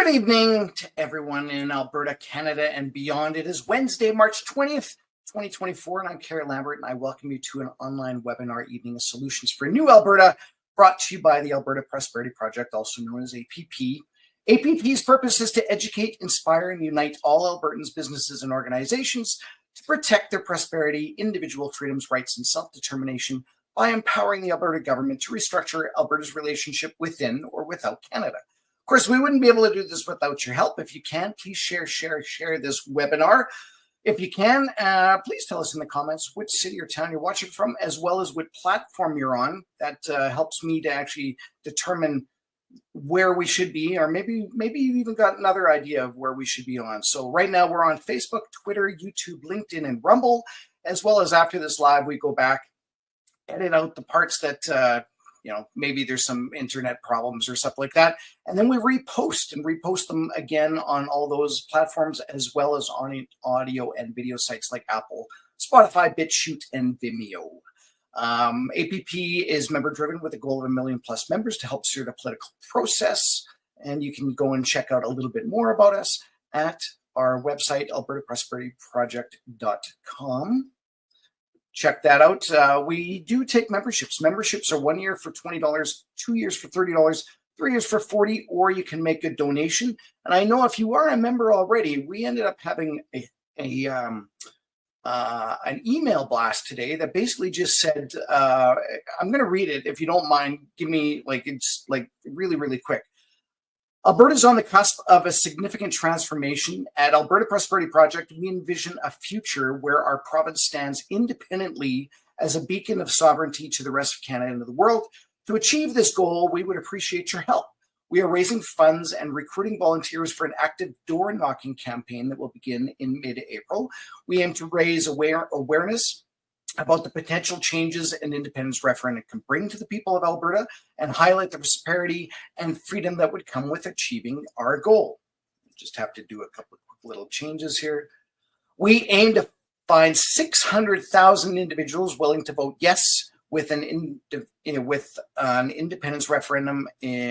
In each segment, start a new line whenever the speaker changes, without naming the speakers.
Good evening to everyone in Alberta, Canada, and beyond. It is Wednesday, March 20th, 2024, and I'm Kerry Lambert, and I welcome you to an online webinar, Evening of Solutions for New Alberta, brought to you by the Alberta Prosperity Project, also known as APP. APP's purpose is to educate, inspire, and unite all Albertans, businesses, and organizations to protect their prosperity, individual freedoms, rights, and self-determination by empowering the Alberta government to restructure Alberta's relationship within or without Canada. Of course, we wouldn't be able to do this without your help. If you can, please share this webinar. If you can, please tell us in the comments which city or town you're watching from, as well as what platform you're on. That helps me to actually determine where we should be, or maybe you've even got another idea of where we should be on. So right now we're on Facebook, Twitter, YouTube, LinkedIn, and Rumble, as well as after this live, we go back, edit out the parts that maybe there's some internet problems or stuff like that. And then we repost them again on all those platforms, as well as on audio and video sites like Apple, Spotify, BitChute, and Vimeo. APP is member driven with a goal of 1 million plus members to help steer the political process. And you can go and check out a little bit more about us at our website, albertaprosperityproject.com. Check that out. We do take memberships. Memberships are 1 year for $20, 2 years for $30, 3 years for $40, or you can make a donation. And I know if you are a member already, we ended up having an email blast today that basically just said, I'm going to read it if you don't mind. Give me it's really, really quick. Alberta is on the cusp of a significant transformation. At Alberta Prosperity Project, we envision a future where our province stands independently as a beacon of sovereignty to the rest of Canada and the world. To achieve this goal, we would appreciate your help. We are raising funds and recruiting volunteers for an active door-knocking campaign that will begin in mid-April. We aim to raise awareness about the potential changes an independence referendum can bring to the people of Alberta and highlight the prosperity and freedom that would come with achieving our goal. Just have to do a couple of quick little changes here. We aim to find 600,000 individuals willing to vote yes with an independence referendum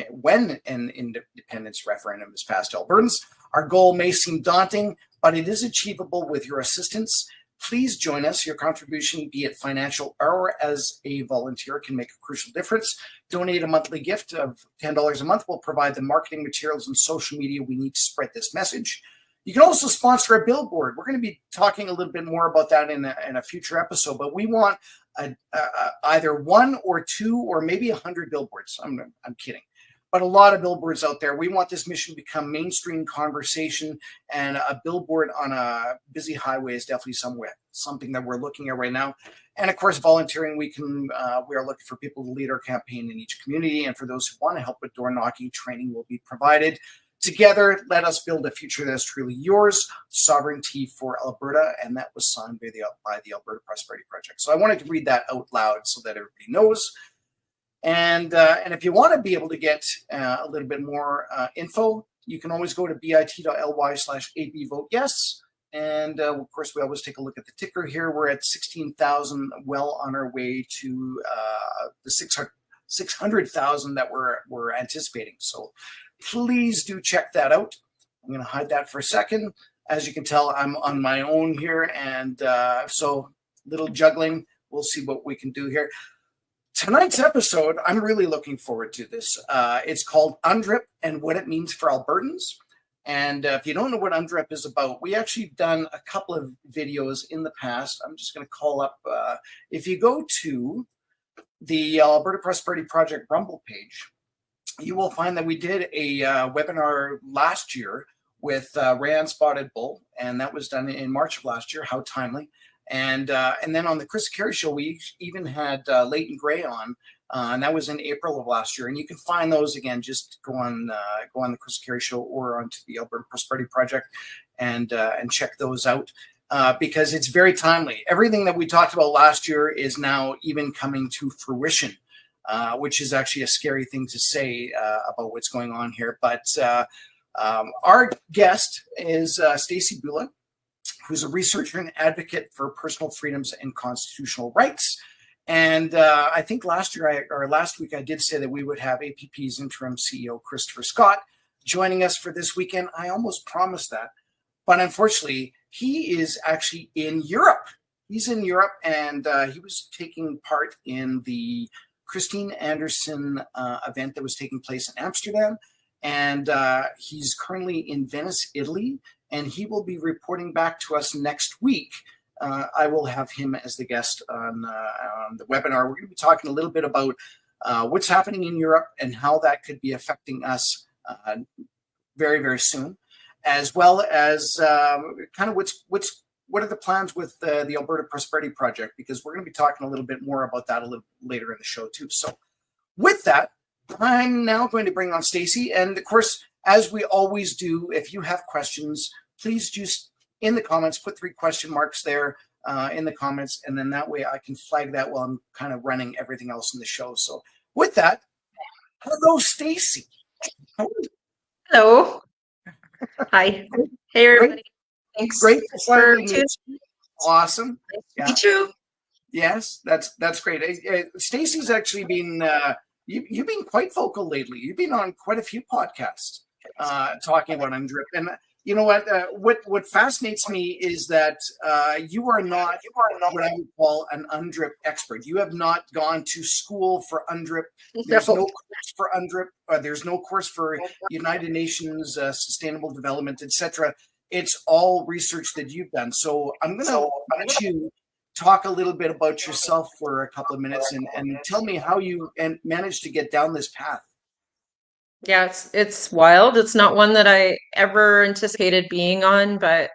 when an independence referendum is passed. Albertans, our goal may seem daunting, but it is achievable with your assistance. Please join us. Your contribution, be it financial or as a volunteer, can make a crucial difference. Donate a monthly gift of $10 a month. Will provide the marketing materials and social media we need to spread this message. You can also sponsor a billboard. We're going to be talking a little bit more about that in a future episode, but we want either 1 or 2 or maybe 100 billboards. I'm kidding. But a lot of billboards out there. We want this mission to become mainstream conversation, and a billboard on a busy highway is definitely something that we're looking at right now. And of course, volunteering, we are looking for people to lead our campaign in each community. And for those who want to help with door knocking, training will be provided. Together, let us build a future that is truly yours, sovereignty for Alberta, and that was signed by the Alberta Prosperity Project. So I wanted to read that out loud so that everybody knows. And if you want to be able to get a little bit more info, you can always go to bit.ly/abvoteyes. And of course, we always take a look at the ticker here. We're at 16,000, well on our way to the 600,000 that we're anticipating. So please do check that out. I'm going to hide that for a second. As you can tell, I'm on my own here. And so little juggling. We'll see what we can do here. Tonight's episode, I'm really looking forward to this. It's called UNDRIP and what it means for Albertans. And if you don't know what UNDRIP is about, we actually done a couple of videos in the past. I'm just going to call up, if you go to the Alberta Prosperity Project Rumble page, you will find that we did a webinar last year with Rayanne Spotted Bull, and that was done in March of last year. How timely. And then on the Chris Kerry show, we even had Leighton Gray on, and that was in April of last year. And you can find those again. Just go on the Chris Kerry show or onto the Alberta Prosperity Project and check those out because it's very timely. Everything that we talked about last year is now even coming to fruition, which is actually a scary thing to say about what's going on here. But our guest is Stacy Bula, who's a researcher and advocate for personal freedoms and constitutional rights. And I think last week I did say that we would have APP's interim CEO, Christopher Scott, joining us for this weekend. I almost promised that, but unfortunately, he is actually in Europe. He's in Europe, and he was taking part in the Christine Anderson event that was taking place in Amsterdam. And he's currently in Venice, Italy, and he will be reporting back to us next week. I will have him as the guest on the webinar. We're going to be talking a little bit about what's happening in Europe and how that could be affecting us very, very soon, as well as kind of what are the plans with the Alberta Prosperity Project, because we're going to be talking a little bit more about that a little later in the show too. So with that, I'm now going to bring on Stacy. And of course, as we always do, if you have questions, please just in the comments, put 3 question marks there in the comments. And then that way I can flag that while I'm kind of running everything else in the show. So with that, hello, Stacy.
Hello. Hi. Hey, everybody. Thanks.
Great
for tuning.
Awesome.
Nice to meet you.
Yes, that's great. Stacy's actually been you've been quite vocal lately. You've been on quite a few podcasts talking about UNDRIP. And you know what fascinates me is that you are not what I would call an UNDRIP expert. You have not gone to school for UNDRIP. There's no course for UNDRIP. There's no course for United Nations Sustainable Development, etc. It's all research that you've done. So I'm going to let you talk a little bit about yourself for a couple of minutes and tell me how you managed to get down this path.
Yeah, it's wild. It's not one that I ever anticipated being on, but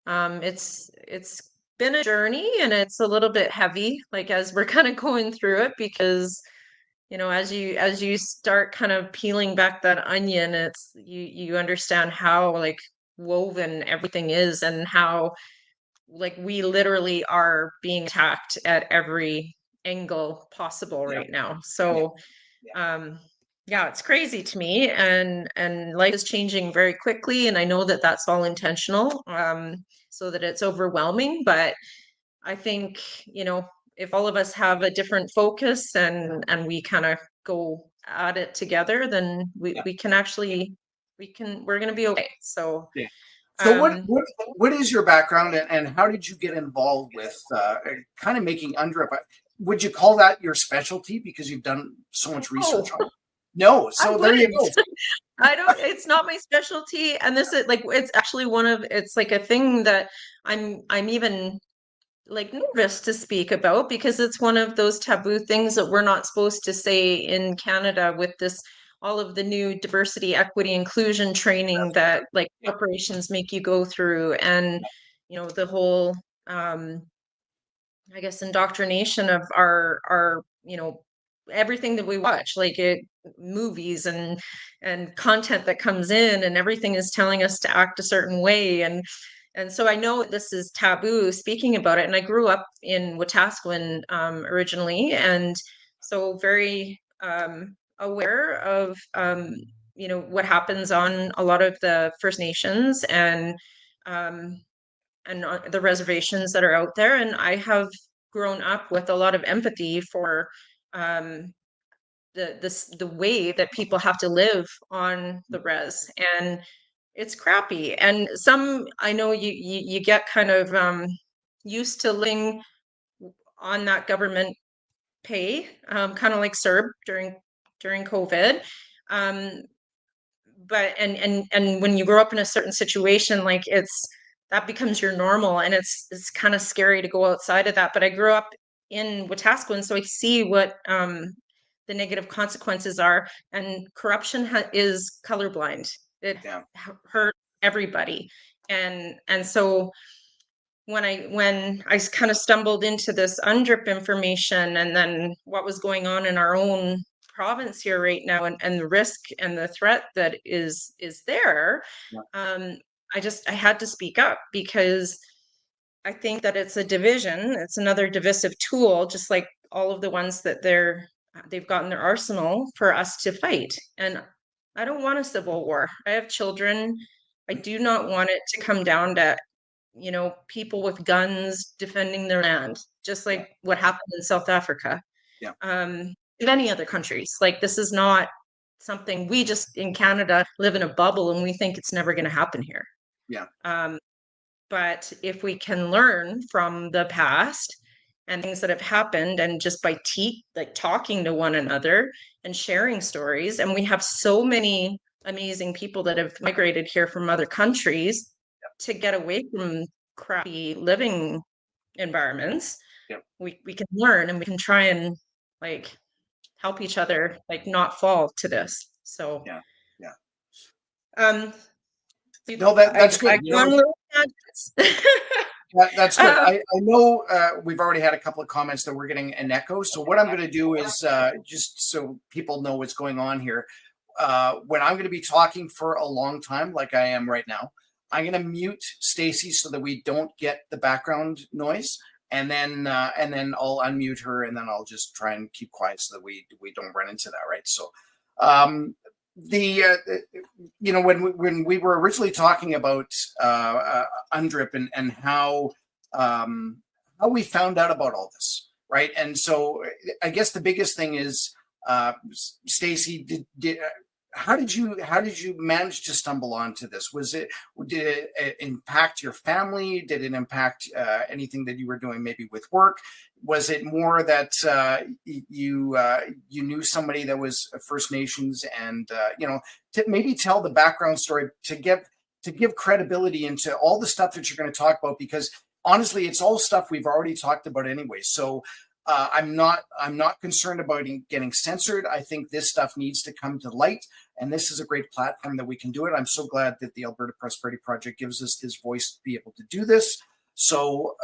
it's been a journey, and it's a little bit heavy, like as we're kind of going through it, because as you start kind of peeling back that onion, it's you understand how like woven everything is, and how like we literally are being attacked at every angle possible right now. So yeah, it's crazy to me, and life is changing very quickly, and I know that that's all intentional, so that it's overwhelming. But I think if all of us have a different focus and we kind of go at it together, then we can actually we're going to be okay. So
so what is your background, and how did you get involved with kind of making UNDRIP? Would you call that your specialty because you've done so much research on it? No, so there you go.
It's not my specialty, and this is like it's actually it's like a thing that I'm even like nervous to speak about, because it's one of those taboo things that we're not supposed to say in Canada, with this all of the new diversity, equity, inclusion training that like corporations make you go through, and the whole I guess indoctrination of our everything that we watch, like movies and content that comes in, and everything is telling us to act a certain way, and so I know this is taboo speaking about it. And I grew up in Wetaskiwin originally, and so very aware of what happens on a lot of the First Nations and the reservations that are out there. And I have grown up with a lot of empathy for the way that people have to live on the res, and it's crappy. And I know you get kind of used to living on that government pay, kind of like CERB during COVID. But and when you grow up in a certain situation, like that becomes your normal, and it's kind of scary to go outside of that. But I grew up in Wetaskiwin, so I see what the negative consequences are, and corruption is colorblind. It hurt everybody, and so when I kind of stumbled into this UNDRIP information, and then what was going on in our own province here right now, and the risk and the threat that is there, I had to speak up, because I think that it's a division. It's another divisive tool, just like all of the ones that they've got in their arsenal for us to fight. And I don't want a civil war. I have children. I do not want it to come down to people with guns defending their land, just like what happened in South Africa. In many other countries. Like, this is not something we just in Canada live in a bubble and we think it's never going to happen here.
Yeah.
But if we can learn from the past and things that have happened, and just by talking to one another and sharing stories, and we have so many amazing people that have migrated here from other countries to get away from crappy living environments.
Yep.
We can learn, and we can try and like help each other not fall to this. So
Yeah. Yeah.
No,
that's good. That's good. I know we've already had a couple of comments that we're getting an echo. So what I'm going to do is just so people know what's going on here. When I'm going to be talking for a long time, like I am right now, I'm going to mute Stacy so that we don't get the background noise, and then I'll unmute her, and then I'll just try and keep quiet so that we don't run into that. Right. So when we were originally talking about UNDRIP and how we found out about all this, right? And so I guess the biggest thing is, Stacy, how did you manage to stumble onto this? Did it impact your family? Did it impact anything that you were doing maybe with work? Was it more that you knew somebody that was First Nations, and to maybe tell the background story to give credibility into all the stuff that you're going to talk about, because honestly, it's all stuff we've already talked about anyway. So I'm not concerned about getting censored. I think this stuff needs to come to light, and this is a great platform that we can do it. I'm so glad that the Alberta Prosperity Project gives us this voice to be able to do this. So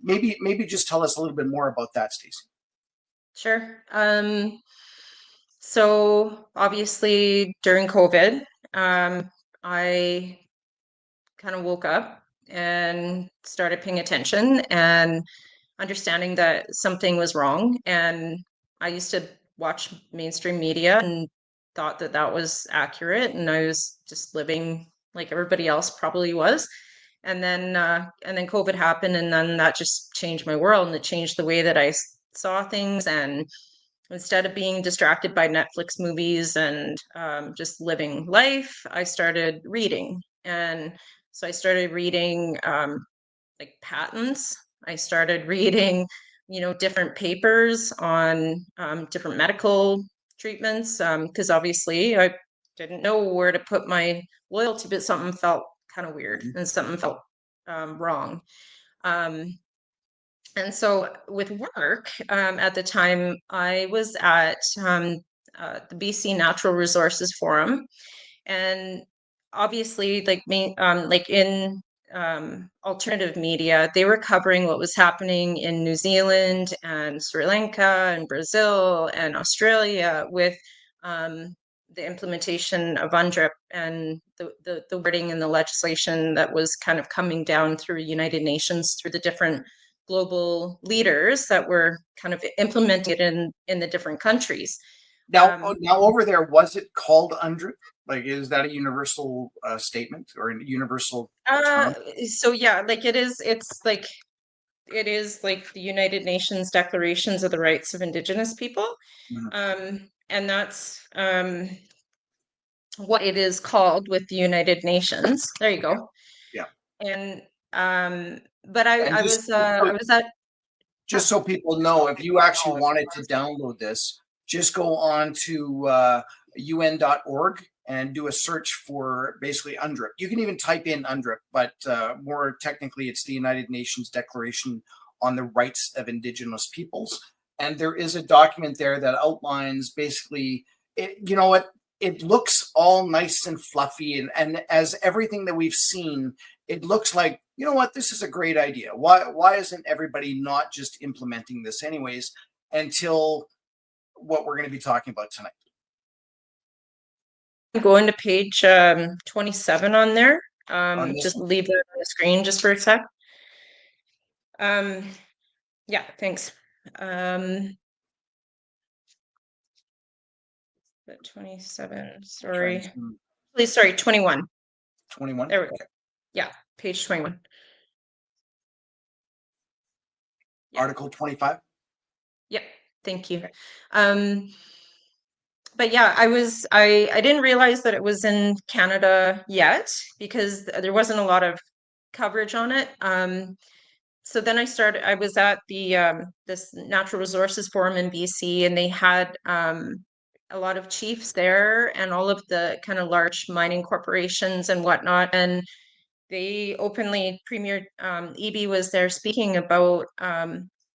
maybe just tell us a little bit more about that, Stacy.
Sure. So obviously during COVID, I kind of woke up and started paying attention and understanding that something was wrong. And I used to watch mainstream media and thought that that was accurate, and I was just living like everybody else probably was. And then COVID happened, and then that just changed my world, and it changed the way that I saw things. And instead of being distracted by Netflix movies and just living life, I started reading. And so I started reading like patents. I started reading, different papers on different medical treatments, because obviously I didn't know where to put my loyalty, but something felt kind of weird and something felt wrong. And so with work, at the time, I was at the BC Natural Resources Forum, and obviously, like me, like in alternative media, they were covering what was happening in New Zealand and Sri Lanka and Brazil and Australia with the implementation of UNDRIP and the wording and the legislation that was kind of coming down through United Nations, through the different global leaders that were kind of implemented in the different countries.
Now over there, was it called UNDRIP? Like, is that a universal statement or a universal term?
So yeah, like it is like the United Nations Declarations of the Rights of Indigenous People.
Mm-hmm.
And that's what it is called with the United Nations. There you go.
Yeah.
And but I was at,
just so people know, if you actually wanted to download this, just go on to UN.org and do a search for basically UNDRIP. You can even type in UNDRIP, but more technically, it's the United Nations Declaration on the Rights of Indigenous Peoples. And there is a document there that outlines basically, it looks all nice and fluffy. And as everything that we've seen, it looks like, you know what, this is a great idea. Why isn't everybody not just implementing this anyways, until what we're going to be talking about tonight?
Going to page 27 on there. Just leave it on the screen just for a sec. Yeah, thanks. 27, sorry. Please, sorry, 21.
21?
There we go. Yeah, page 21.
Yeah. Article 25?
Yeah, thank you.
Okay.
but yeah, I didn't realize that it was in Canada yet because there wasn't a lot of coverage on it. So then I was at the this Natural Resources Forum in BC, and they had a lot of chiefs there and all of the kind of large mining corporations and whatnot. And they openly, Premier Eby was there speaking about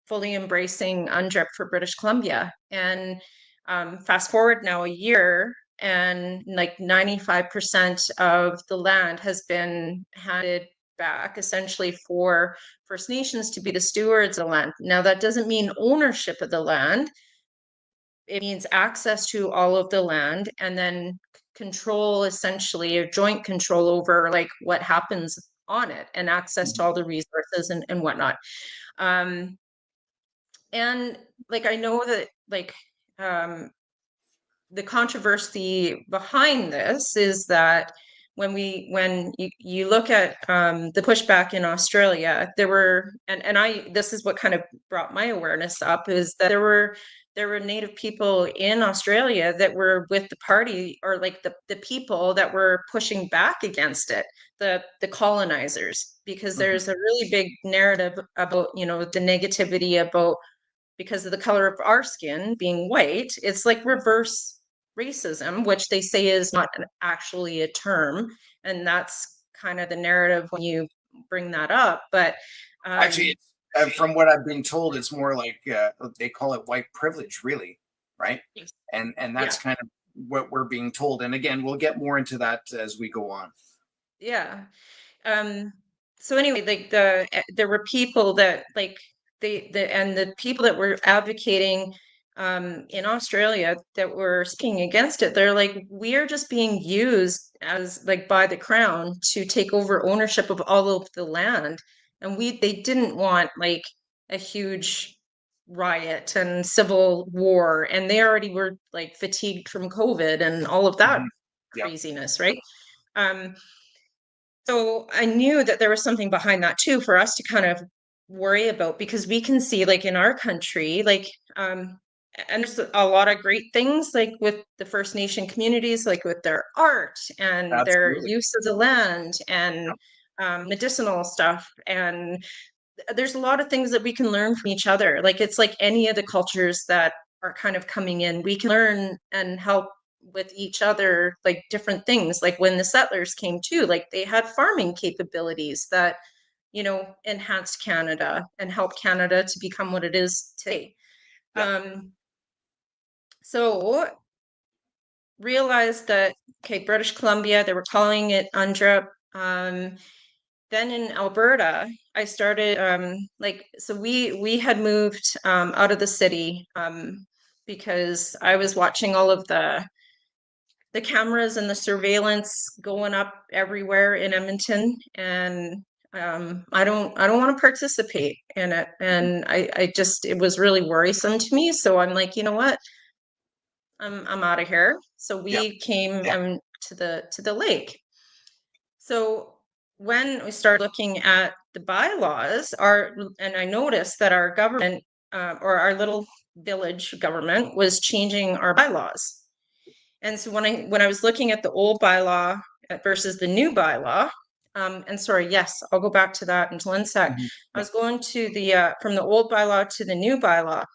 fully embracing UNDRIP for British Columbia. And fast forward now a year, and like 95% of the land has been handed back essentially for First Nations to be the stewards of the land. Now, that doesn't mean ownership of the land. It means access to all of the land, and then control, essentially, or joint control over like what happens on it, and access to all the resources and whatnot. Um, and like I know that like the controversy behind this is that when you look at the pushback in Australia, there were and this is what kind of brought my awareness up, is that there were Native people in Australia that were with the party, or like the people that were pushing back against it, the colonizers, because
Mhm.
there's a really big narrative about, you know, the negativity about, because of the color of our skin being white, it's like reverse racism, which they say is not actually a term. And that's kind of the narrative when you bring that up. But
Actually,
um,
from what I've been told, it's more like they call it white privilege, really, right?
yes,
And
yeah,
that's kind of what we're being told. And again, we'll get more into that as we go on.
yeah. um so anyway, like there were people that like the people that were advocating in Australia that were speaking against it, they're like, we are just being used as like by the crown to take over ownership of all of the land. And they didn't want like a huge riot and civil war, and they already were like fatigued from COVID and all of that
Mhm. Yeah,
craziness, right? um so I knew that there was something behind that too for us to kind of worry about, because we can see like in our country, like and there's a lot of great things like with the First Nation communities, like with their art and their
absolutely.
use of the land and medicinal stuff. And there's a lot of things that we can learn from each other. Like it's like any of the cultures that are kind of coming in, we can learn and help with each other, like different things. Like when the settlers came too, like they had farming capabilities that, you know, enhanced Canada and helped Canada to become what it is today.
Yeah.
um so realized that, okay, British Columbia, they were calling it UNDRIP. Then in Alberta, I started like, so we had moved out of the city because I was watching all of the cameras and the surveillance going up everywhere in Edmonton, and I don't want to participate in it, and I just, it was really worrisome to me. So I'm like, you know what, I'm out of here. So
Yeah.
we came to the lake. So when we started looking at the bylaws, and I noticed that our government, or our little village government, was changing our bylaws. And so when I was looking at the old bylaw versus the new bylaw, and sorry, yes, I'll go back to that in 1 sec.
Mhm.
I
Yeah.
was going to the from the old bylaw to the new bylaw,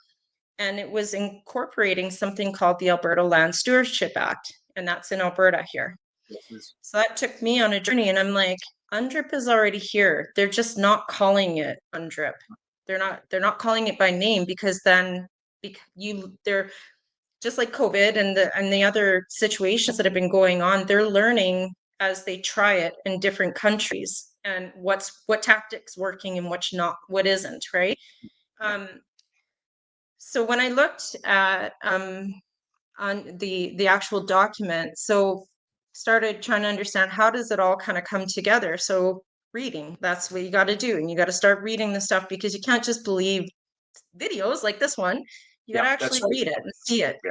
and it was incorporating something called the Alberta Land Stewardship Act, and that's in Alberta here.
This is-
So that took me on a journey, and I'm like, UNDRIP is already here. They're just not calling it UNDRIP. They're not calling it by name, because then they're just like COVID and the other situations that have been going on. They're learning as they try it in different countries, and what tactics working and what isn't, right?
Yeah.
Um, so when I looked at on the actual document, so started trying to understand how does it all kind of come together. So reading, that's what you got to do, and you got to start reading the stuff, because you can't just believe videos like this one. You got
Yeah.
to
That's
actually
right.
read it and see it.
Yeah.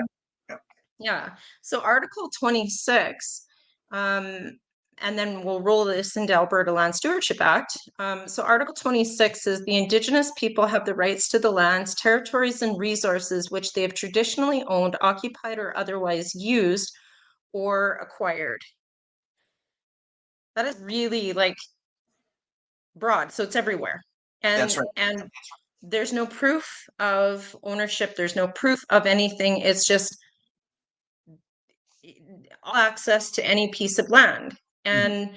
Yeah.
Yeah. So Article 26, um, and then we'll roll this into Alberta Land Stewardship Act. So Article 26 is the Indigenous people have the rights to the lands, territories, and resources which they have traditionally owned, occupied, or otherwise used or acquired. That is really like broad, so it's everywhere. And
That's right.
and there's no proof of ownership, there's no proof of anything. It's just all access to any piece of land. And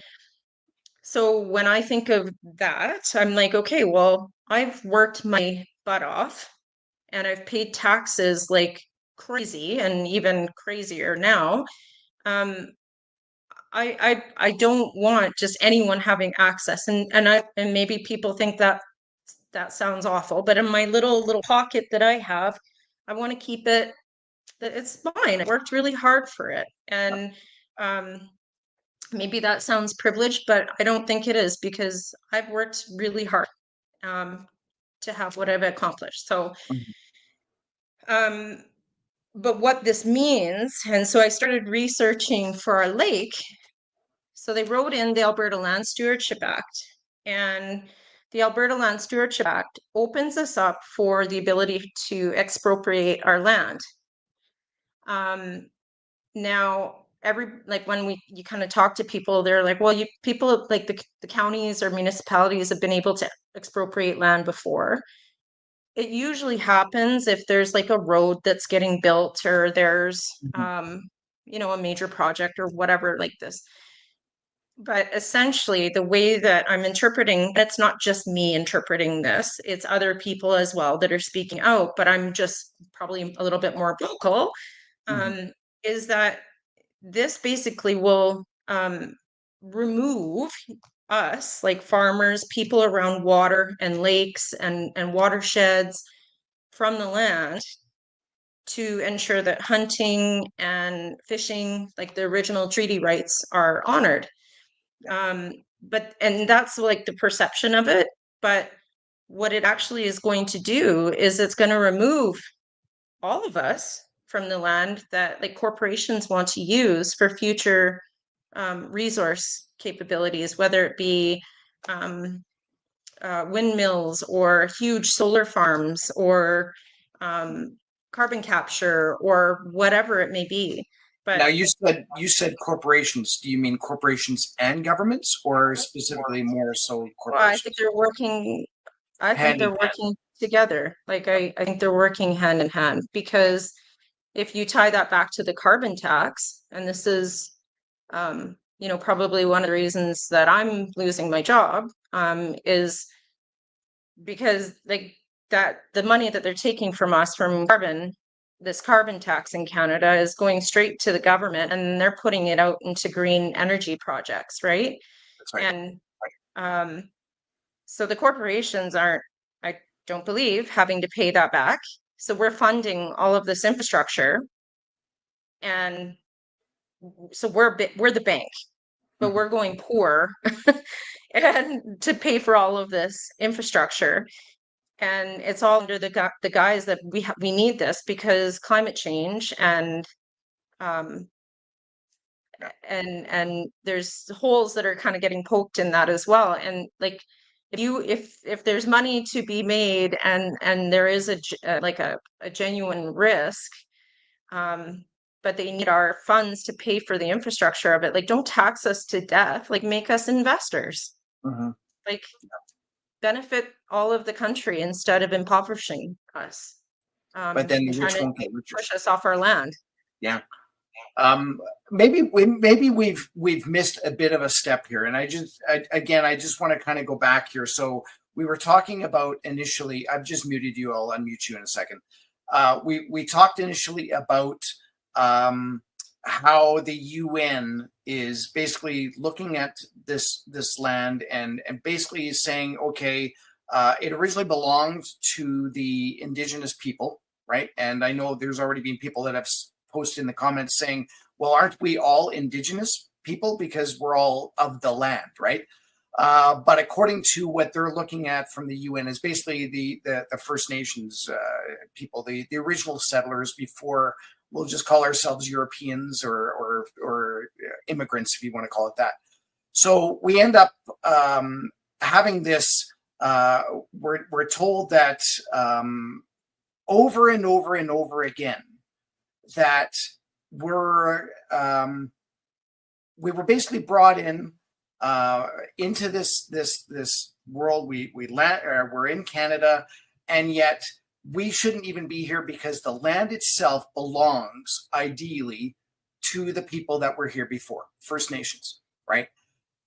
so when I think of that, I'm like, okay, well, I've worked my butt off and I've paid taxes like crazy and even crazier now. Um, I don't want just anyone having access, and maybe people think that that sounds awful, but in my little pocket that I have, I want to keep it that it's mine. I worked really hard for it, and um, maybe that sounds privileged, but I don't think it is because I've worked really hard um, to have what I've accomplished. So,
Mhm.
um, but what this means, and so I started researching for our lake. So they wrote in the Alberta Land Stewardship Act, and the Alberta Land Stewardship Act opens us up for the ability to expropriate our land. Now, like when you kind of talk to people, they're like, well, people like the counties or municipalities have been able to expropriate land before. It usually happens if there's like a road that's getting built or there's
Mhm.
a major project or whatever like this. But essentially, the way that I'm interpreting, it's not just me interpreting this, it's other people as well that are speaking out, but I'm just probably a little bit more vocal,
Mhm.
um, is that this basically will remove us, like farmers, people around water and lakes and watersheds, from the land to ensure that hunting and fishing, like the original treaty rights, are honored. And that's like the perception of it. But what it actually is going to do is it's going to remove all of us from the land that like corporations want to use for future resource capabilities, whether it be windmills or huge solar farms or carbon capture or whatever it may be.
Now
But
you said corporations. Do you mean corporations and governments, or specifically more so
well, I think
corporations?
they're working. I think
Hand
they're
in hand.
working together. Like I think they're working hand in hand because if you tie that back to the carbon tax, and this is, probably one of the reasons that I'm losing my job, is because like that the money that they're taking from us from this carbon tax in Canada is going straight to the government, and they're putting it out into green energy projects, right?
That's right.
And um, so the corporations aren't, I don't believe, having to pay that back. So we're funding all of this infrastructure, and so we're the bank, but
Mhm.
we're going poor and to pay for all of this infrastructure. And it's all under the guise that we need this because climate change um,
Yeah.
and there's holes that are kind of getting poked in that as well. And like if there's money to be made and there is like a genuine risk, um, but they need our funds to pay for the infrastructure of it. Like, don't tax us to death. Like, make us investors.
Mhm.
Like, benefit all of the country instead of impoverishing us,
But then
and
the
trying
rich
to
won't get richer.
push us off our land.
Yeah. Maybe we've missed a bit of a step here, and I just want to kind of go back here. So we were talking about initially. I've just muted you. I'll unmute you in a second. We talked initially about how the UN is basically looking at this land and basically saying, okay, it originally belonged to the Indigenous people, right? And I know there's already been people that have posted in the comments saying, well, aren't we all Indigenous people because we're all of the land, right? But according to what they're looking at from the UN is basically the First Nations people, the original settlers before, we'll just call ourselves Europeans or immigrants, if you want to call it that. So we end up having this. We're told that over and over and over again that we're we were basically brought in into this world. We're in Canada, and yet we shouldn't even be here because the land itself belongs ideally to the people that were here before, First Nations, right?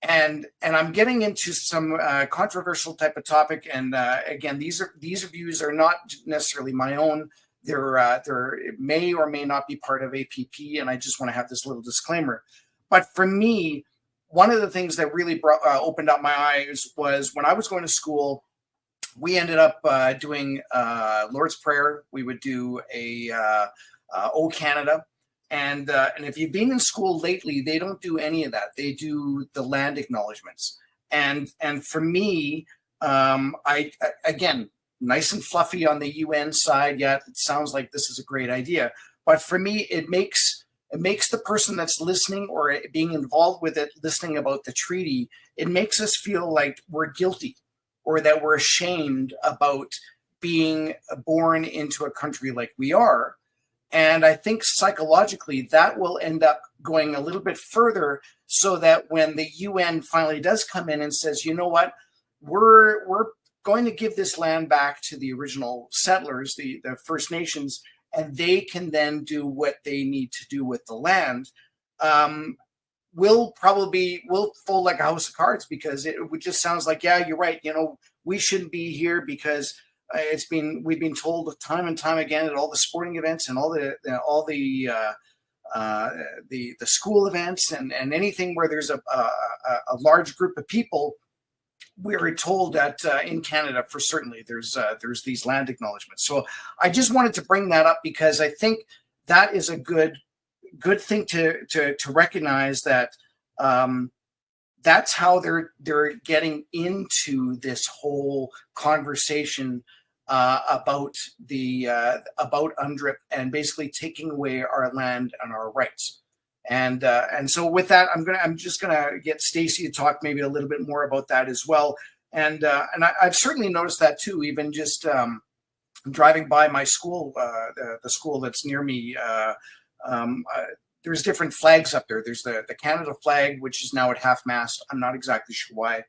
And I'm getting into some controversial type of topic, and again, these views are not necessarily my own. They're may or may not be part of APP, and I just want to have this little disclaimer. But for me, one of the things that really opened up my eyes was when I was going to school. We ended up doing Lord's Prayer. We would do a O Canada. And if you've been in school lately, they don't do any of that. They do the land acknowledgements. And for me, I again, nice and fluffy on the UN side. Yeah, it sounds like this is a great idea. But for me, it makes the person that's listening or being involved with it, listening about the treaty, it makes us feel like we're guilty or that we're ashamed about being born into a country like we are. And I think psychologically that will end up going a little bit further so that when the UN finally does come in and says, you know what, we're going to give this land back to the original settlers, the First Nations, and they can then do what they need to do with the land, we'll fold like a house of cards, because it just sounds like, yeah, you're right. You know, we shouldn't be here because we've been told time and time again at all the sporting events and all the school events and anything where there's a large group of people. We're told that in Canada, for certainly, there's these land acknowledgements. So I just wanted to bring that up because I think that is a good thing to recognize that that's how they're getting into this whole conversation about UNDRIP and basically taking away our land and our rights. And so with that, I'm just gonna get Stacy to talk maybe a little bit more about that as well. And I've certainly noticed that too, even just driving by my school, the school that's near me. There's different flags up there. There's the Canada flag, which is now at half mast. I'm not exactly sure why.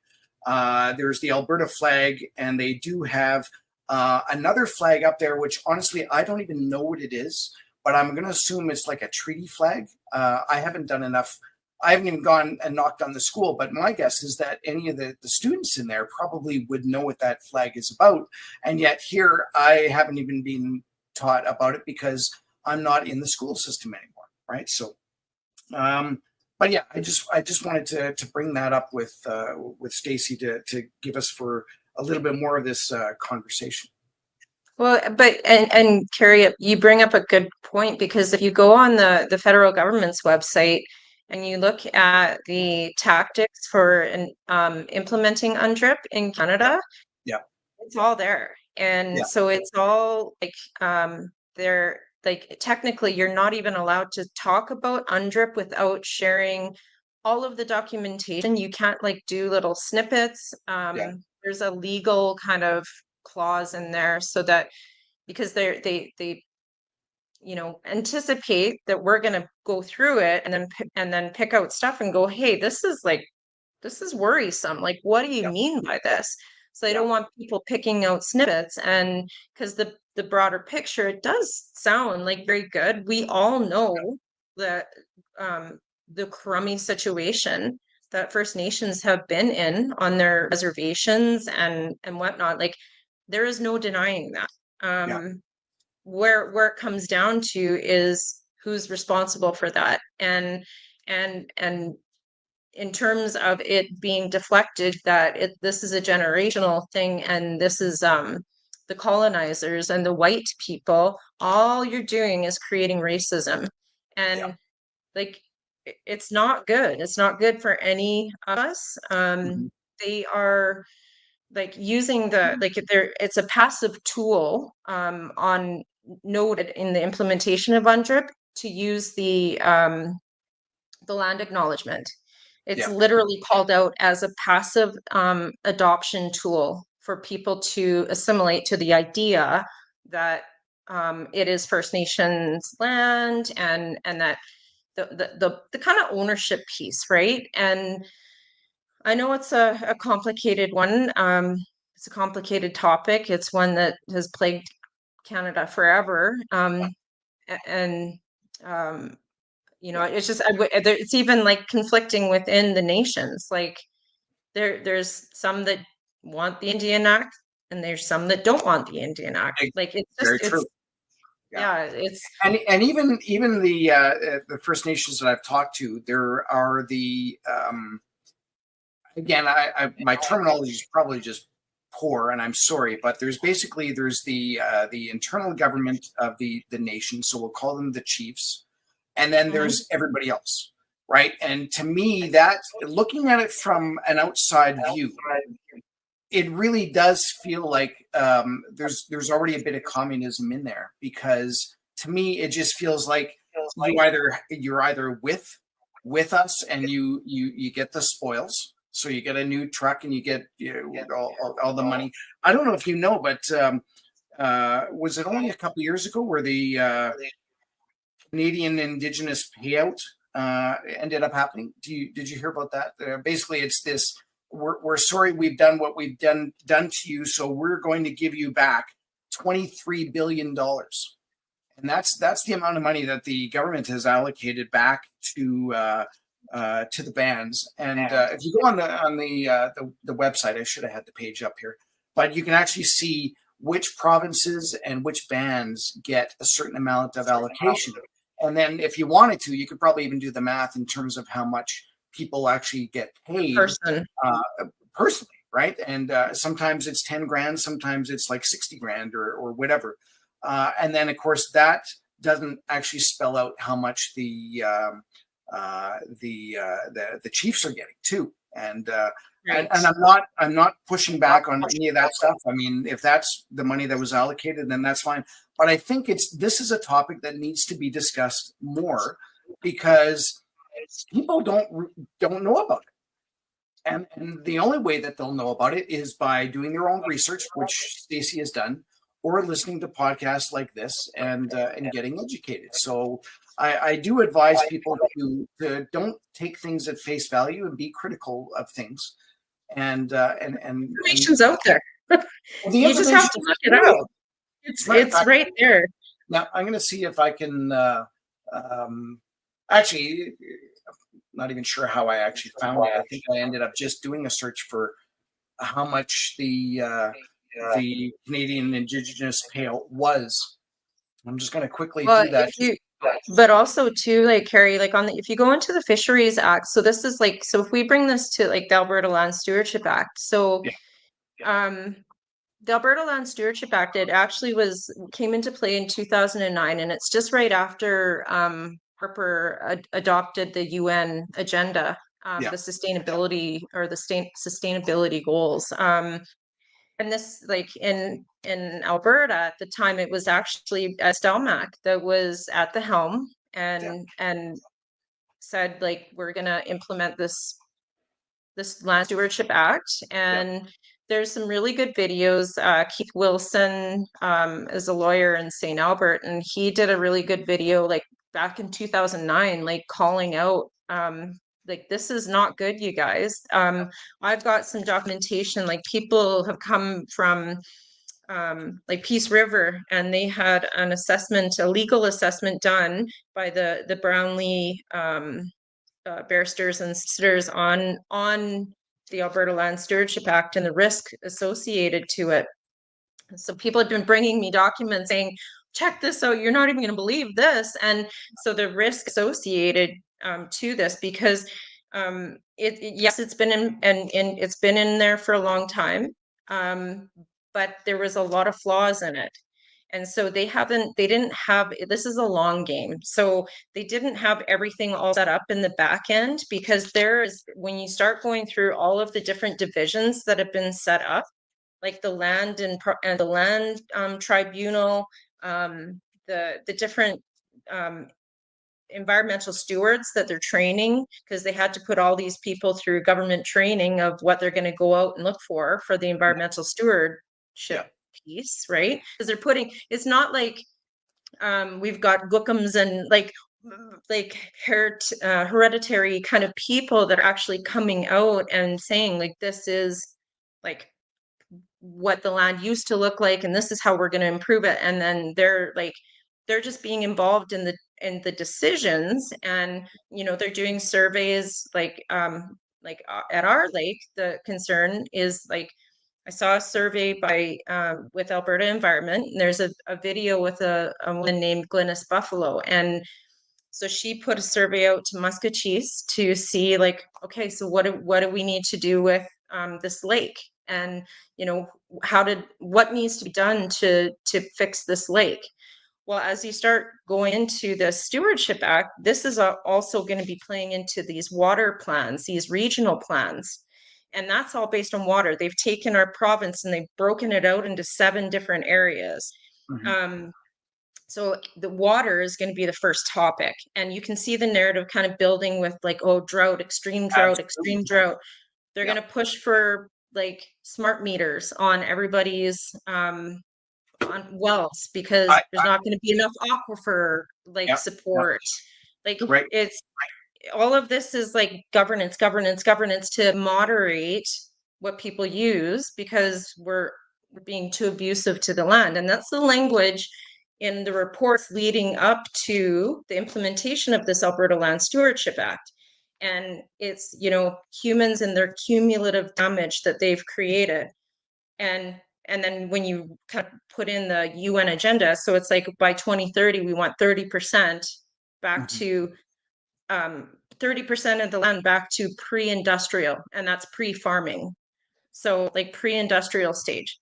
There's the Alberta flag, and they do have another flag up there, which honestly, I don't even know what it is, but I'm going to assume it's like a treaty flag. I haven't done enough. I haven't even gone and knocked on the school, but my guess is that any of the students in there probably would know what that flag is about. And yet here, I haven't even been taught about it because I'm not in the school system anymore. Right. So, but yeah, I just wanted to bring that up with Stacy to give us for a little bit more of this conversation.
Well, but and Kerry, you bring up a good point, because if you go on the federal government's website and you look at the tactics for implementing UNDRIP in Canada,
yeah,
it's all there. And so it's all like they're like, technically you're not even allowed to talk about UNDRIP without sharing all of the documentation. You can't like do little snippets. There's a legal kind of clause in there so that, because they anticipate that we're going to go through it and then pick out stuff and go, hey, this is worrisome. Like, what do you mean by this? So they don't want people picking out snippets. And because the broader picture, it does sound like very good. We all know that the crummy situation that First Nations have been in on their reservations and whatnot. Like, there is no denying that. Where it comes down to is who's responsible for that. And in terms of it being deflected, that this is a generational thing, and this is the colonizers and the white people, all you're doing is creating racism. And like, it's not good. It's not good for any of us. They are like using it's a passive tool on noted in the implementation of UNDRIP to use the land acknowledgement. It's
Yeah.
literally called out as a passive adoption tool for people to assimilate to the idea that it is First Nations land, and that the kind of ownership piece, right? And I know it's a complicated one. It's a complicated topic. It's one that has plagued Canada forever. And it's just it's even like conflicting within the nations. Like there's some that want the Indian Act, and there's some that don't want the Indian Act. Like it's
Very
just
true.
it's yeah, it's
And even the First Nations that I've talked to, there are the again, my terminology is probably just poor, and I'm sorry, but there's the internal government of the nation, so we'll call them the chiefs, and then there's everybody else, right? And to me, that looking at it from an outside view, it really does feel like there's already a bit of communism in there, because to me it just feels like you're either with us and you get the spoils, so you get a new truck and you get all the money. I don't know if you know, but was it only a couple of years ago where the Canadian Indigenous payout ended up happening? Did you hear about that? Basically, it's this: we're sorry we've done what we've done to you, so we're going to give you back $23 billion. And that's the amount of money that the government has allocated back to the bands. And if you go on the website, I should have had the page up here, but you can actually see which provinces and which bands get a certain amount of allocation. And then if you wanted to, you could probably even do the math in terms of how much people actually get paid personally, right? And sometimes it's 10 grand, sometimes it's like 60 grand or whatever. And then, of course, that doesn't actually spell out how much the chiefs are getting too. And
right.
and I'm not pushing back on any of that stuff. I mean, if that's the money that was allocated, then that's fine. But I think this is a topic that needs to be discussed more, because people don't know about it. And the only way that they'll know about it is by doing their own research, which Stacy has done, or listening to podcasts like this and getting educated. So I do advise people to don't take things at face value and be critical of things. And
Information's out there.
You
just have to look it up. It's right there.
Now I'm going to see if I can actually. Not even sure how I actually found it. I think I ended up just doing a search for how much the Canadian Indigenous payout was. I'm just going to quickly do that.
But also too, like Kerry, like if you go into the Fisheries Act, so this is like, so if we bring this to like the Alberta Land Stewardship Act, so the Alberta Land Stewardship Act, it actually came into play in 2009, and it's just right after Harper adopted the UN agenda, the sustainability goals. And this, like in Alberta at the time, it was actually Stelmach that was at the helm and said, like, we're going to implement this Land Stewardship Act. And there's some really good videos. Keith Wilson is a lawyer in St. Albert, and he did a really good video like back in 2009, like calling out like, this is not good, you guys. I've got some documentation, like people have come from like Peace River, and they had an assessment, a legal assessment done by the Brownlee barristers and solicitors on the Alberta Land Stewardship Act and the risk associated to it. So people have been bringing me documents saying, check this out, you're not even going to believe this. And so the risk associated to this, because yes, it's been in and it's been in there for a long time, but there was a lot of flaws in it. And so they didn't have, this is a long game. So they didn't have everything all set up in the back end, because when you start going through all of the different divisions that have been set up, like the land and the land tribunal, the different environmental stewards that they're training, because they had to put all these people through government training of what they're going to go out and look for the environmental stewardship piece, right? Because they're putting, it's not like we've got Gookums and hereditary kind of people that are actually coming out and saying like, this is like what the land used to look like, and this is how we're going to improve it. And then they're just being involved in the decisions, and they're doing surveys at our lake. The concern is like, I saw a survey by with Alberta Environment, and there's a video with a woman named Glynis Buffalo, and so she put a survey out to Muscatchees to see like, okay, so what do we need to do with this lake, and what needs to be done to fix this lake. Well, as you start going into the Stewardship Act, this is also going to be playing into these water plans, these regional plans. And that's all based on water. They've taken our province and they've broken it out into 7 different areas. So the water is going to be the first topic. And you can see the narrative kind of building with like, oh, drought, extreme drought, extreme drought. They're going to push for like smart meters on everybody's on wells, because there's not going to be enough aquifer support. It's all of this is like governance to moderate what people use, because we're being too abusive to the land. And that's the language in the reports leading up to the implementation of this Alberta Land Stewardship Act. And it's, humans and their cumulative damage that they've created. And then when you kind of put in the UN agenda, so it's like by 2030, we want 30% back to 30% of the land back to pre-industrial, and that's pre-farming. So like pre-industrial stage.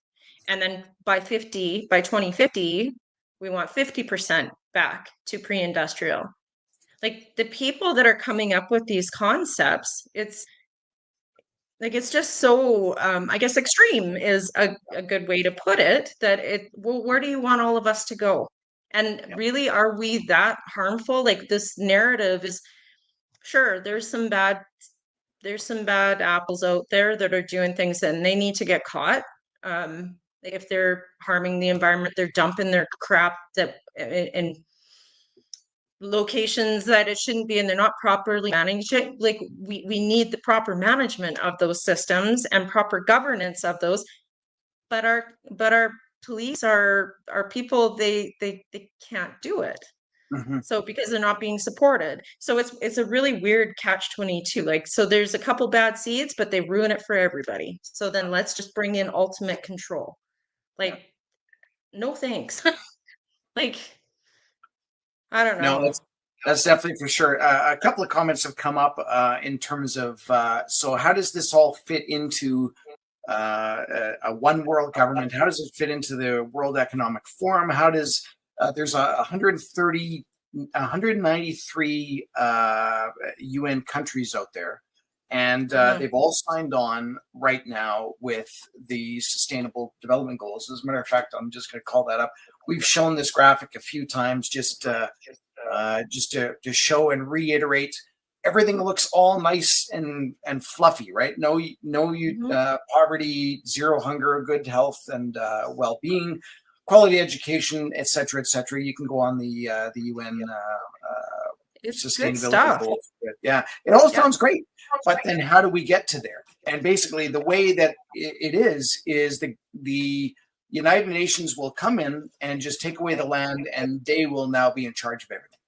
And then by 2050, we want 50% back to pre-industrial. Like the people that are coming up with these concepts, it's just so, I guess extreme is a good way to put it, that where do you want all of us to go? And really, are we that harmful? Like this narrative is, sure, there's some bad apples out there that are doing things and they need to get caught. If they're harming the environment, they're dumping their crap in locations that it shouldn't be, and they're not properly managed. Like we need the proper management of those systems and proper governance of those. But our police are people, they can't do it. So because they're not being supported. So it's a really weird catch-22. Like, so there's a couple bad seeds, but they ruin it for everybody. So then let's just bring in ultimate control. Like, no thanks. Like, I don't know.
No, that's definitely for sure. A couple of comments have come up in terms of, so how does this all fit into a one world government? How does it fit into the World Economic Forum? How does, there's 193 UN countries out there, and they've all signed on right now with the Sustainable Development Goals. As a matter of fact, I'm just going to call that up. We've shown this graphic a few times just to show and reiterate. Everything looks all nice and fluffy, right? No poverty, zero hunger, good health and well-being, quality education, et cetera, et cetera. You can go on the UN sustainability goals. Yeah, it all sounds great, but then how do we get to there? And basically, the way that it is the United Nations will come in and just take away the land, and they will now be in charge of everything.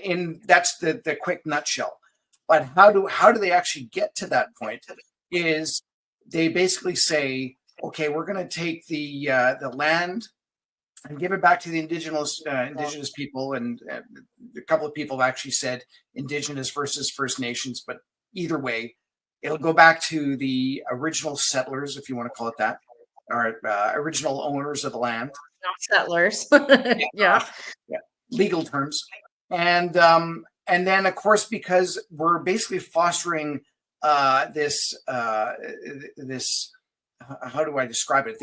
And that's the quick nutshell. But how do they actually get to that point? Is they basically say, okay, we're going to take the land and give it back to the indigenous people, and a couple of people have actually said indigenous versus First Nations, but either way, it'll go back to the original settlers, if you want to call it that, or original owners of the land.
Not settlers. Yeah.
Legal terms. And then, of course, because we're basically fostering this how do I describe it?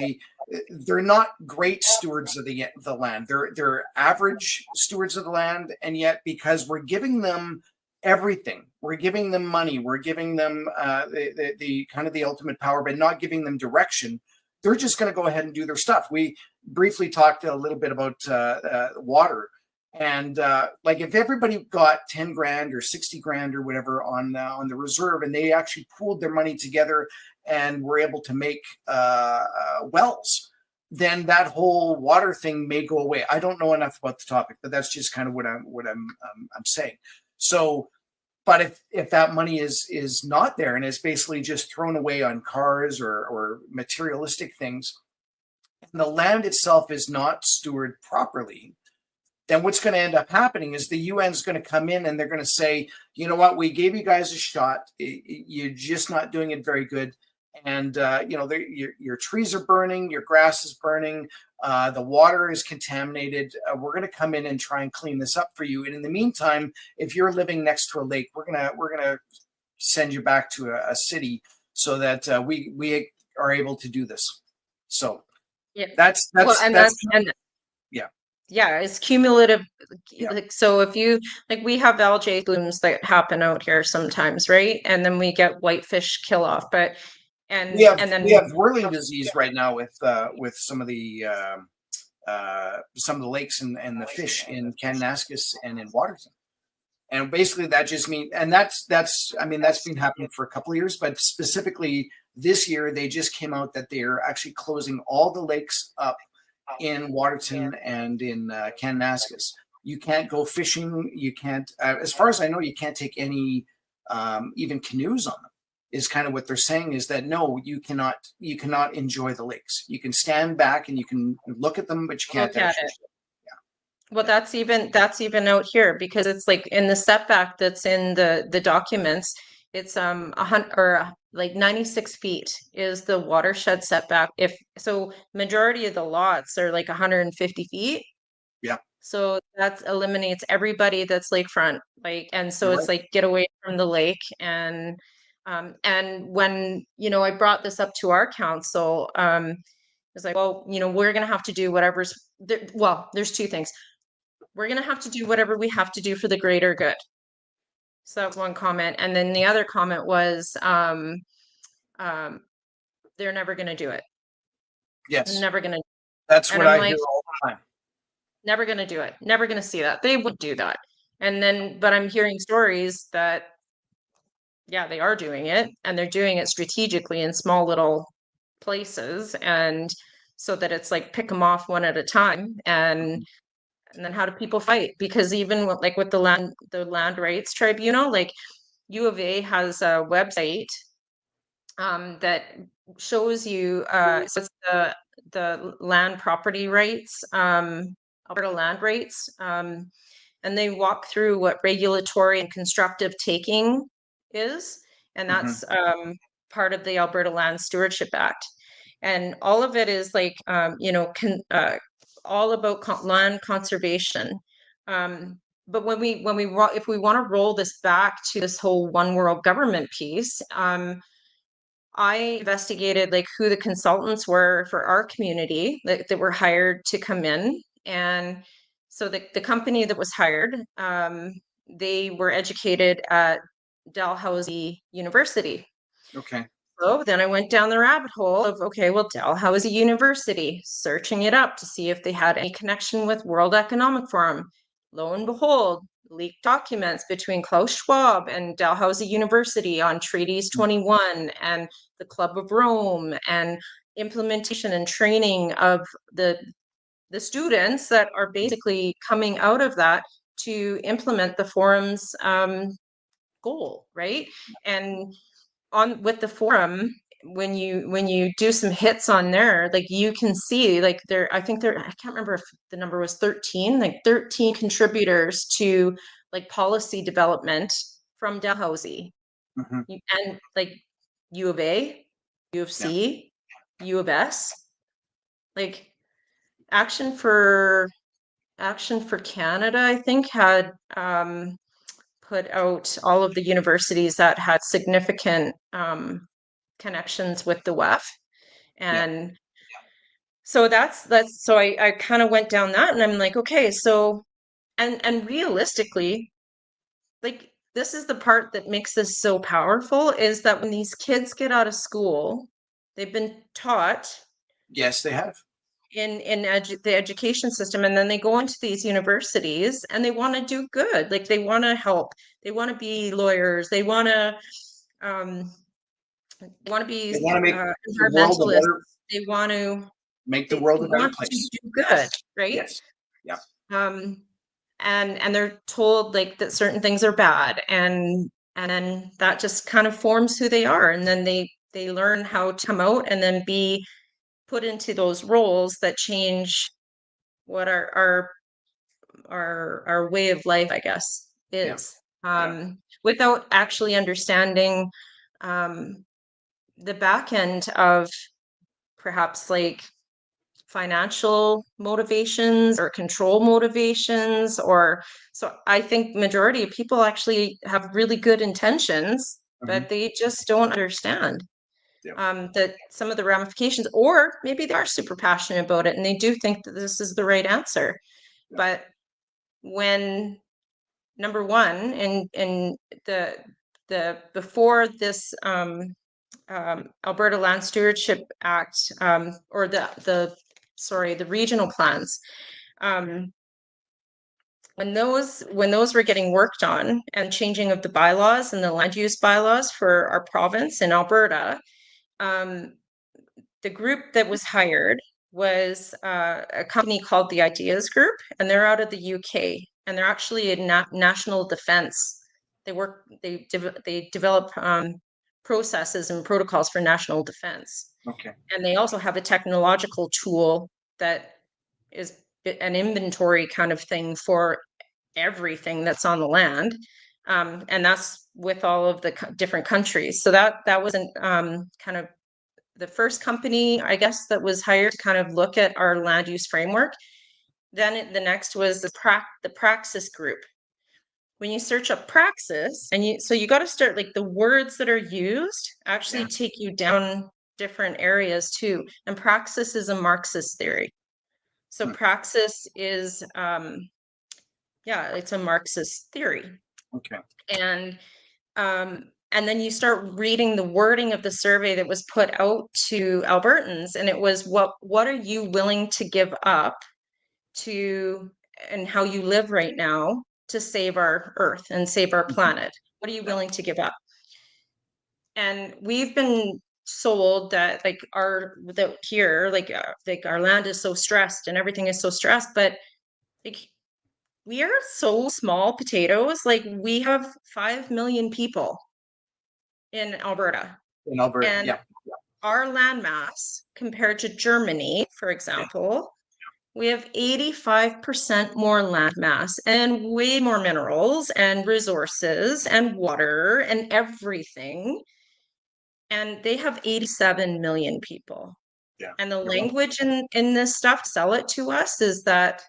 They're not great stewards of the land. They're average stewards of the land, and yet because we're giving them everything, we're giving them money, we're giving them the kind of the ultimate power, but not giving them direction. They're just going to go ahead and do their stuff. We briefly talked a little bit about water. And like if everybody got 10 grand or 60 grand or whatever on the reserve, and they actually pooled their money together and were able to make wells, then that whole water thing may go away. I don't know enough about the topic, but that's just kind of what I'm saying. So, but if that money is not there and is basically just thrown away on cars or materialistic things, and the land itself is not stewarded properly, then what's going to end up happening is the UN is going to come in and they're going to say, you know what, we gave you guys a shot. You're just not doing it very good. And, your trees are burning, your grass is burning, the water is contaminated. We're going to come in and try and clean this up for you. And in the meantime, if you're living next to a lake, we're going to send you back to a city so that we are able to do this. So
Yeah.
that's
yeah, it's cumulative.
Yeah.
Like, so if you like, we have algae blooms that happen out here sometimes, right? And then we get whitefish kill off, but
we have
we have
whirling disease right now with some of the lakes and the fish in Kananaskis and in Waterton. And basically that just means, and that's been happening for a couple of years, but specifically this year they just came out that they're actually closing all the lakes up in Waterton and in Kananaskis. You can't go fishing. You can't, as far as I know, you can't take any even canoes on them. Is kind of what they're saying, is that no, you cannot enjoy the lakes. You can stand back and you can look at them, but you can't actually. Yeah.
Well, that's even out here, because it's like in the setback that's in the documents, it's 100 or like 96 feet is the watershed setback. If so, majority of the lots are like 150 feet.
Yeah.
So that eliminates everybody that's lakefront, like, and so it's like get away from the lake. And when I brought this up to our council, it's like, well, we're gonna have to do whatever's there. Well, there's two things. We're gonna have to do whatever we have to do for the greater good. So that was one comment. And then the other comment was, they're never going to do it.
Yes.
Never going to.
That's what I hear all the time.
Never going to do it. Never going to see that. They would do that. And then, but I'm hearing stories that, yeah, they are doing it, and they're doing it strategically in small little places. And so that it's like pick them off one at a time. And then how do people fight? Because even with the land rights tribunal, like U of A has a website that shows you so it's the land property rights, Alberta land rights, and they walk through what regulatory and constructive taking is, and that's part of the Alberta Land Stewardship Act, and all of it is like all about land conservation. But if we want to roll this back to this whole one world government piece, I investigated like who the consultants were for our community that were hired to come in. And so the company that was hired, they were educated at Dalhousie University.
Okay.
So then I went down the rabbit hole of, okay, well, Dalhousie University, searching it up to see if they had any connection with World Economic Forum. Lo and behold, leaked documents between Klaus Schwab and Dalhousie University on Treaties 21 and the Club of Rome, and implementation and training of the students that are basically coming out of that to implement the forum's goal, right? And with the forum, when you do some hits on there, like you can see like I can't remember if the number was 13, like 13 contributors to like policy development from Dalhousie. And like U of A, U of C, U of S, like Action for Canada, I think, had put out all of the universities that had significant connections with the WEF. And so that's so I kind of went down that, and I'm like, okay, so and realistically, like this is the part that makes this so powerful, is that when these kids get out of school, they've been taught
Yes, they have.
the education system, and then they go into these universities and they want to do good, like they want to help, they want to be lawyers, they um be
They want to make the world a
environmentalists,
better,
they want to
make the world a better
want to
place.
do good, right?
Yes. Yeah.
um and they're told like that certain things are bad, and then that just kind of forms who they are, and then they learn how to come out and then be put into those roles that change what our way of life, I guess,
Yeah.
is, without actually understanding the back end of perhaps like financial motivations or control motivations. Or so I think majority of people actually have really good intentions, but they just don't understand that some of the ramifications, or maybe they are super passionate about it and they do think that this is the right answer. But when number one, in the before this Alberta Land Stewardship Act, or the regional plans, when those were getting worked on, and changing of the bylaws and the land use bylaws for our province in Alberta, the group that was hired was a company called the Ideas Group, and they're out of the UK, and they're actually in national defense. They develop processes and protocols for national defense.
Okay.
And they also have a technological tool that is an inventory kind of thing for everything that's on the land. And that's with all of the different countries. So that wasn't kind of the first company, I guess, that was hired to kind of look at our land use framework. Then the next was the Praxis Group. When you search up Praxis, and you got to start, like, the words that are used actually take you down different areas too. And Praxis is a Marxist theory. So Praxis is, it's a Marxist theory.
Okay.
And then you start reading the wording of the survey that was put out to Albertans, and it was, what are you willing to give up to, and how you live right now, to save our earth and save our planet? What are you willing to give up? And we've been sold that, like, our land is so stressed and everything is so stressed, but like, we are so small potatoes. Like, we have 5 million people in Alberta.
In Alberta,
And our landmass compared to Germany, for example, we have 85% more landmass and way more minerals and resources and water and everything. And they have 87 million people.
Yeah.
And the language in this stuff, sell it to us, is that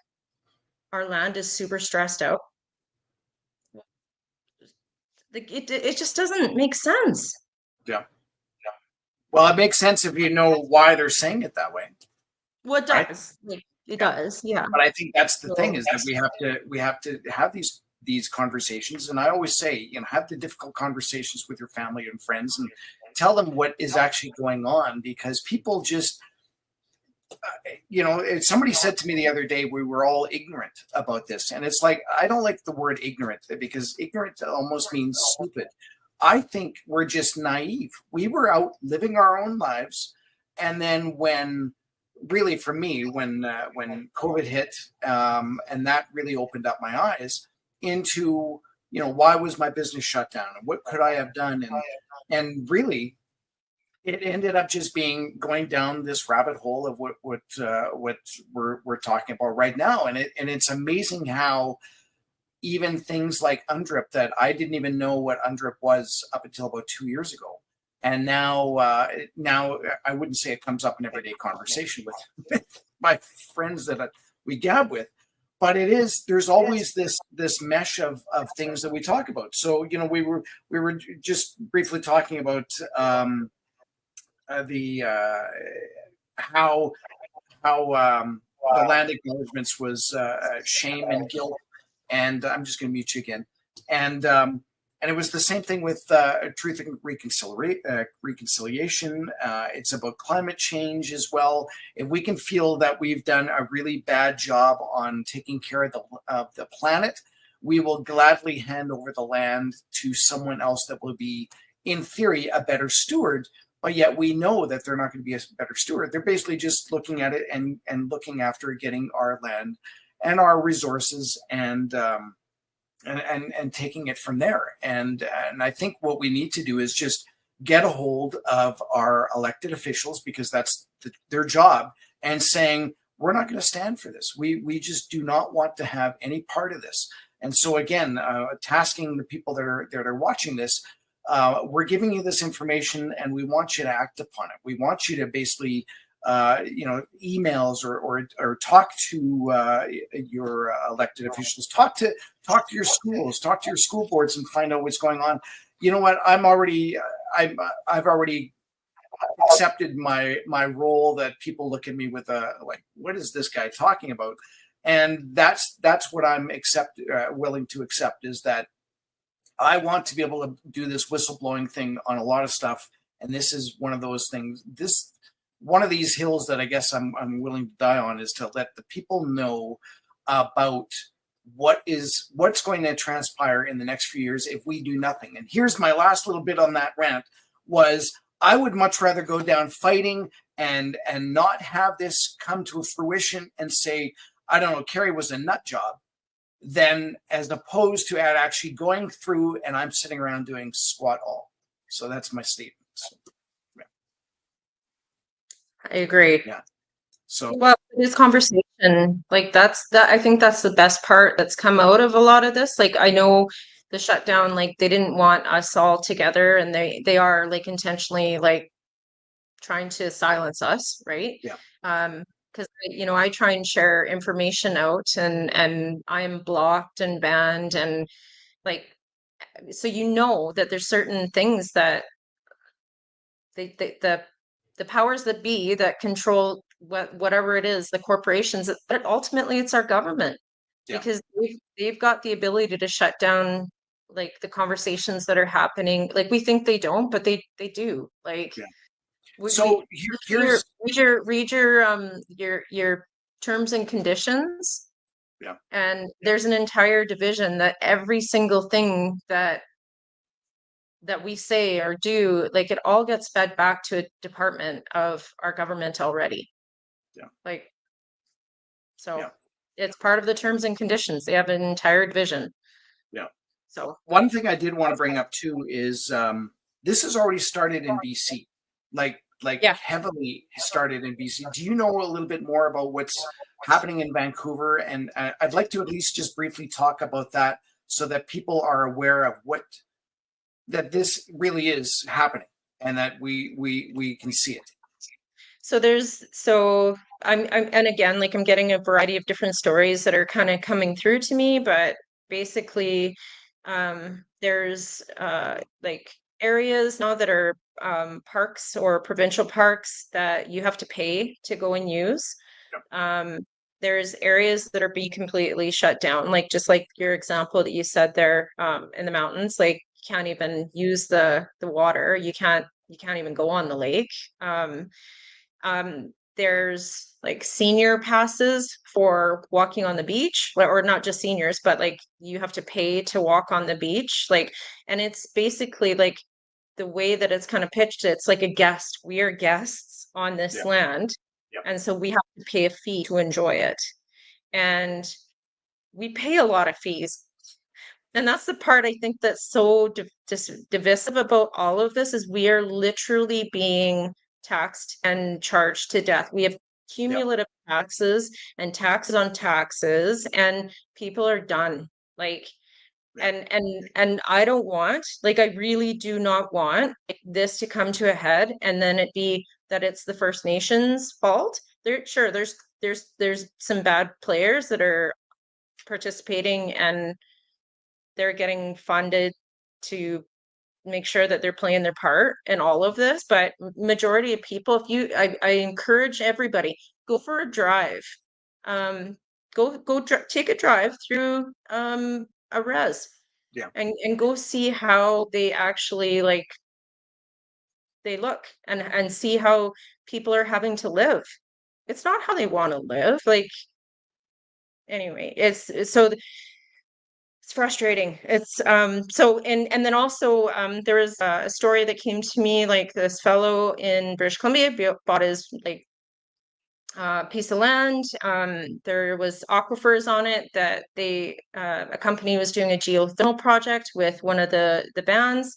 our land is super stressed out. It just doesn't make sense.
Yeah. Well, it makes sense if you know why they're saying it that way.
Well, it does. Right? It does, yeah.
But I think that's the thing, is that we have to have these conversations. And I always say, have the difficult conversations with your family and friends, and tell them what is actually going on, because people just, somebody said to me the other day, we were all ignorant about this. And it's like, I don't like the word ignorant, because ignorant almost means stupid. I think we're just naive. We were out living our own lives. And then really for me, when COVID hit, and that really opened up my eyes into, why was my business shut down, and what could I have done? And really, it ended up just going down this rabbit hole of what we're talking about right now. And it's amazing how even things like UNDRIP, that I didn't even know what UNDRIP was up until about 2 years ago. And now I wouldn't say it comes up in everyday conversation with my friends that we gab with, but there's always this mesh of things that we talk about. So, we were just briefly talking about the how the land acknowledgements was shame and guilt, and I'm just going to mute you again. And it was the same thing with truth and reconciliation. It's about climate change as well. If we can feel that we've done a really bad job on taking care of the planet, we will gladly hand over the land to someone else that will be, in theory, a better steward. But yet we know that they're not going to be a better steward. They're basically just looking at it and looking after getting our land and our resources and taking it from there. And I think what we need to do is just get a hold of our elected officials, because that's their job, and saying, we're not going to stand for this. We just do not want to have any part of this. And so again, tasking the people that are watching this, we're giving you this information and we want you to act upon it. We want you to basically emails or talk to your elected officials, talk to your schools, talk to your school boards, and find out what's going on. You know what? I've already accepted my role that people look at me with a like, what is this guy talking about? And that's what I'm willing to accept, is that I want to be able to do this whistleblowing thing on a lot of stuff, and this is one of those things. One of these hills that I guess I'm willing to die on, is to let the people know about what's going to transpire in the next few years if we do nothing. And here's my last little bit on that rant: was I would much rather go down fighting and not have this come to fruition and say, I don't know, Kerry was a nut job, than as opposed to actually going through and I'm sitting around doing squat all. So that's my statement. So, yeah.
I agree.
Yeah. So
well, this conversation, like I think that's the best part that's come out of a lot of this. Like, I know the shutdown, like they didn't want us all together, and they are like intentionally like trying to silence us, right?
Yeah.
Because I try and share information out, and I'm blocked and banned, and like, so that there's certain things that the powers that be that control whatever it is, the corporations, but ultimately it's our government.
Yeah.
Because they've got the ability to shut down like the conversations that are happening. Like, we think they don't, but they do. Like,
yeah.
So
here's
read your terms and conditions.
Yeah.
And there's an entire division that every single thing that we say or do, like, it all gets fed back to a department of our government already.
Yeah.
Like, so
Yeah.
it's part of the terms and conditions. They have an entire division.
Yeah.
So
one thing I did want to bring up too is this has already started in BC, like
Yeah.
heavily started in BC. Do you know a little bit more about what's happening in Vancouver? And I'd like to at least just briefly talk about that, so that people are aware of that this really is happening, and that we can see it.
So I'm and again, like, I'm getting a variety of different stories that are kind of coming through to me, but basically, there's like areas now that are parks or provincial parks that you have to pay to go and use. There's areas that are being completely shut down, like just like your example that you said there, in the mountains. Like, you can't even use the water. You can't even go on the lake. There's like senior passes for walking on the beach, or not just seniors, but like you have to pay to walk on the beach. Like, and it's basically like the way that it's kind of pitched, it's like a guest. We are guests on this land. And so we have to pay a fee to enjoy it. And we pay a lot of fees. And that's the part I think that's so divisive about all of this, is we are literally being taxed and charged to death. We have cumulative taxes and taxes on taxes, and people are done. Like, and I don't want, like, I really do not want this to come to a head and then it be that it's the First Nations fault. There's some bad players that are participating, and they're getting funded to make sure that they're playing their part in all of this. But majority of people, I encourage everybody, go for a drive. Take a drive through a res.
Yeah.
And go see how they actually like they look and see how people are having to live. It's not how they want to live. Like anyway, it's frustrating. It's so and then also there was a story that came to me, like this fellow in British Columbia bought his like piece of land. There was aquifers on it that a company was doing a geothermal project with one of the bands.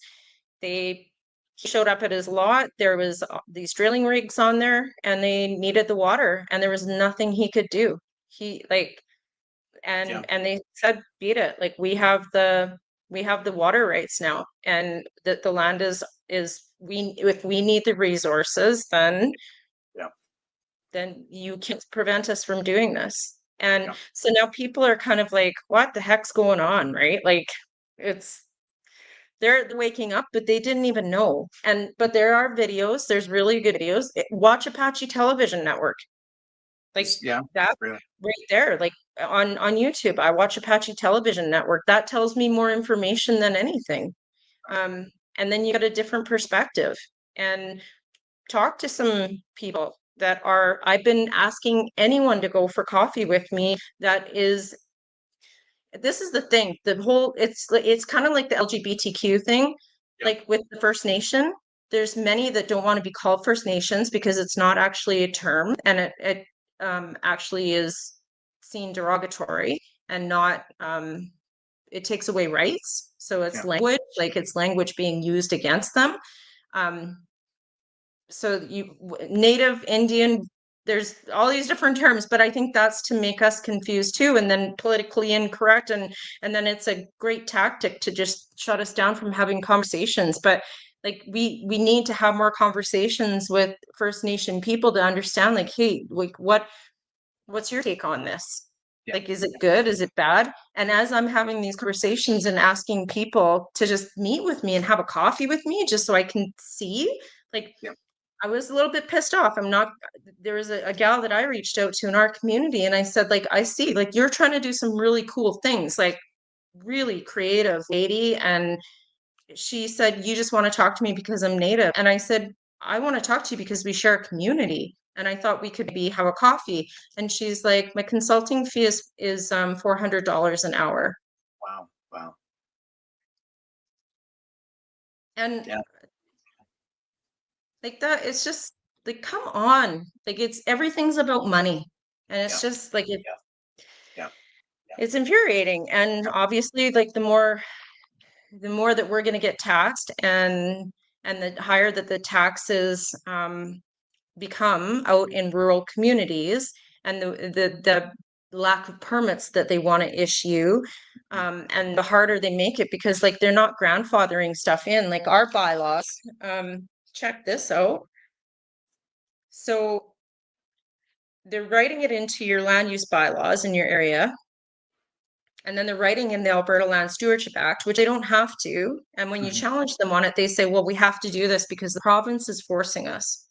He showed up at his lot. There was these drilling rigs on there, and they needed the water, and there was nothing he could do. He like and they said, beat it. Like we have the water rights now, and that the land is we if we need the resources, then you can't prevent us from doing this. And so now people are kind of like, what the heck's going on, right? Like they're waking up, but they didn't even know. But there are videos, there's really good videos. Watch Apache Television Network. Like that
really.
right there, like on YouTube, I watch Apache Television Network. That tells me more information than anything. And then you get a different perspective and talk to some people I've been asking anyone to go for coffee with me. This is the thing, it's kind of like the LGBTQ thing. Like with the First Nation, there's many that don't want to be called First Nations because it's not actually a term, and it actually is seen derogatory and not it takes away rights. So it's language, like it's language being used against them. So Native, Indian, there's all these different terms, but I think that's to make us confused too, and then politically incorrect, and then it's a great tactic to just shut us down from having conversations. But like we need to have more conversations with First Nation people to understand, like, hey, like what's your take on this? Like, is it good? Is it bad? And as I'm having these conversations and asking people to just meet with me and have a coffee with me, just so I can see, like, I was a little bit pissed off. There was a gal that I reached out to in our community, and I said, like, I see, like, you're trying to do some really cool things, like, really creative lady. And she said, you just want to talk to me because I'm Native. And I said, I want to talk to you because we share a community. And I thought we could have a coffee. And she's like, my consulting fee is $400 an hour.
Wow.
And like that, it's just like, come on. Like everything's about money. And it's just like it's infuriating. And obviously, like the more that we're going to get taxed, and the higher that the taxes become out in rural communities, and the lack of permits that they want to issue, and the harder they make it, because like they're not grandfathering stuff in, like our bylaws. Check this out. So they're writing it into your land use bylaws in your area. And then they're writing in the Alberta Land Stewardship Act, which they don't have to. And when you challenge them on it, they say, well, we have to do this because the province is forcing us.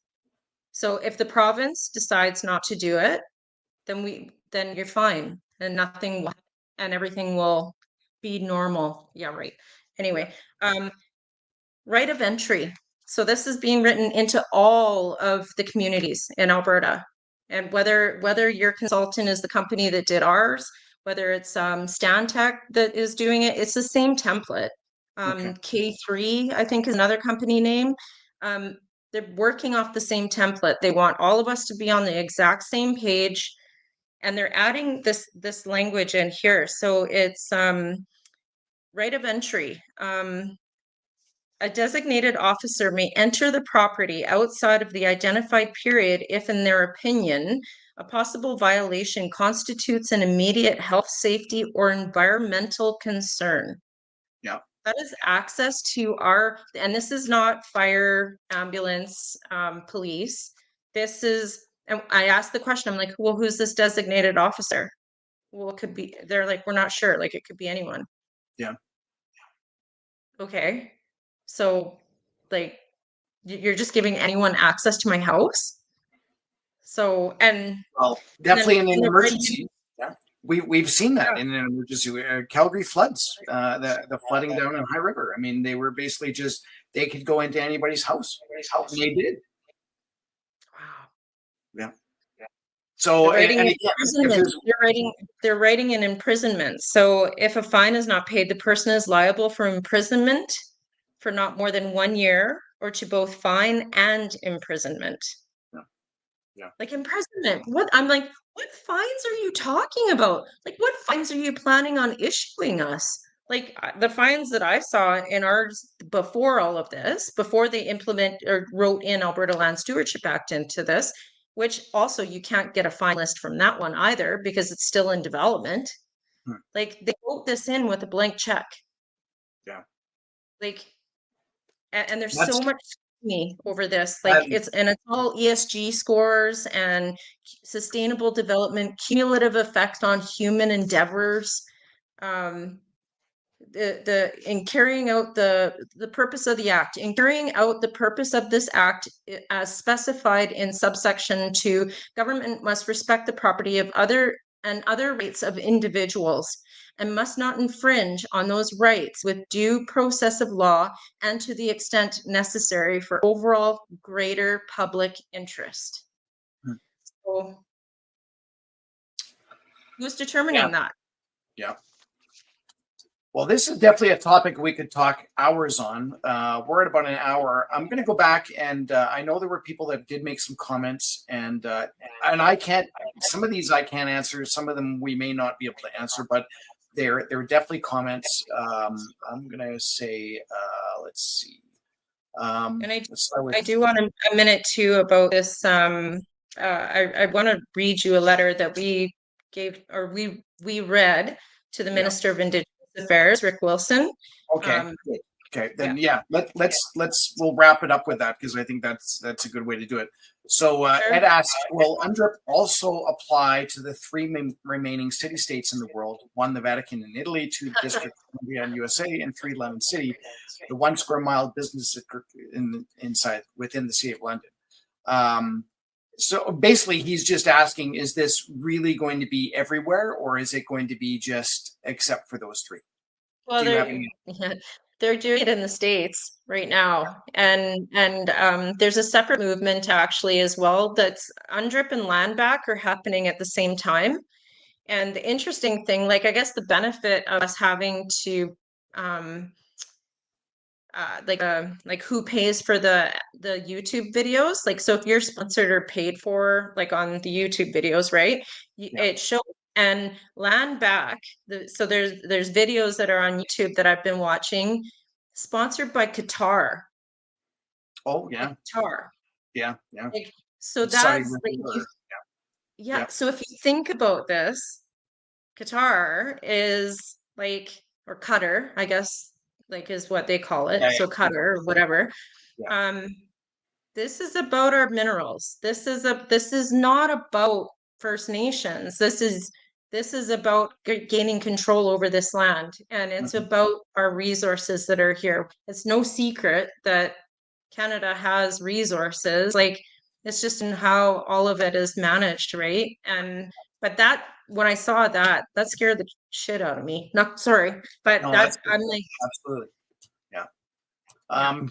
So if the province decides not to do it, then you're fine, and everything will be normal. Yeah, right. Anyway, right of entry. So this is being written into all of the communities in Alberta. And whether your consultant is the company that did ours, whether it's Stantec that is doing it, it's the same template. K3, I think, is another company name. They're working off the same template. They want all of us to be on the exact same page, and they're adding this language in here. So it's right of entry. A designated officer may enter the property outside of the identified period if, in their opinion, a possible violation constitutes an immediate health, safety, or environmental concern. That is access to and this is not fire, ambulance, police. This is, and I asked the question, I'm like, well, who's this designated officer? Well, it could be, they're like, we're not sure. Like, it could be anyone. Okay. So like you're just giving anyone access to my house. So
Well,
and then
definitely in an
they're writing
emergency. Yeah. We've seen that
yeah,
in an emergency. Calgary floods, the flooding down in High River. I mean, they were basically just they could go into anybody's house, and they did.
wow.
Yeah.
They're
So,
writing
and again, if
imprisonment.
there's
They're writing an imprisonment. So if a fine is not paid, the person is liable for imprisonment for not more than 1 year or to both fine and imprisonment.
yeah, yeah.
Like imprisonment. What I'm like, what fines are you talking about? Like what fines are you planning on issuing us? Like the fines that I saw in ours before all of this, before they implement or wrote in Alberta Land Stewardship Act into this, which also you can't get a fine list from that one either because it's still in development.
Hmm.
Like they wrote this in with a blank check.
Yeah.
Like and there's
That's
so much scrutiny over this. Like
um,
it's all ESG scores and sustainable development, cumulative effect on human endeavors. Um, the in carrying out the purpose of the act, in carrying out the purpose of this act as specified in subsection 2, government must respect the property of other rights of individuals and must not infringe on those rights with due process of law and to the extent necessary for overall greater public interest.
hmm.
So who's
Yeah.
determining that?
Yeah. Well, this is definitely a topic we could talk hours on. We're at about an hour. I'm going to go back, and I know there were people that did make some comments, and I can't. Some of these I can't answer. Some of them we may not be able to answer, but there are definitely comments. I'm going to say, let's see.
And
Let's start with
I do want a minute too about this. I want to read you a letter that we gave or we read to the
yeah.
Minister of Indigenous Affairs, Rick Wilson.
Okay.
Um,
Good. Okay.
yeah,
Then yeah, let's we'll wrap it up with that because I think that's a good way to do it. So
sure.
Ed asks, will UNDRIP also apply to the three remaining city-states in the world? One, the Vatican and Italy, two, the District of Columbia and USA, and three, London City, the 1 square mile business district inside within the city of London. So basically, he's just asking, is this really going to be everywhere, or is it going to be just except for those three?
Well,
Do you have any?
they're doing it in the States right now, and there's a separate movement actually as well. That's UNDRIP and land back are happening at the same time. And the interesting thing, like I guess the benefit of us having to um like who pays for the YouTube videos, like so if you're sponsored or paid for like on the YouTube videos, right,
Yeah.
it shows. And land back so there's videos that are on YouTube that I've been watching sponsored by Qatar,
Oh
like
yeah.
Qatar,
Yeah. Yeah.
like so
Sorry.
that's like you, yeah,
Yeah.
so if you think about this, Qatar is like, or Qatar, I guess, like is what they call it.
Yeah.
So
Yeah.
Qatar or whatever.
Yeah.
Um, this is about our minerals. This is not about First Nations. This is about gaining control over this land, and it's
Mhm.
about our resources that are here. It's no secret that Canada has resources. Like it's just in how all of it is managed, right? And but that when I saw that, that scared the shit out of me. No, sorry, but
No,
that
that's good.
I'm like,
Absolutely. Yeah.
yeah.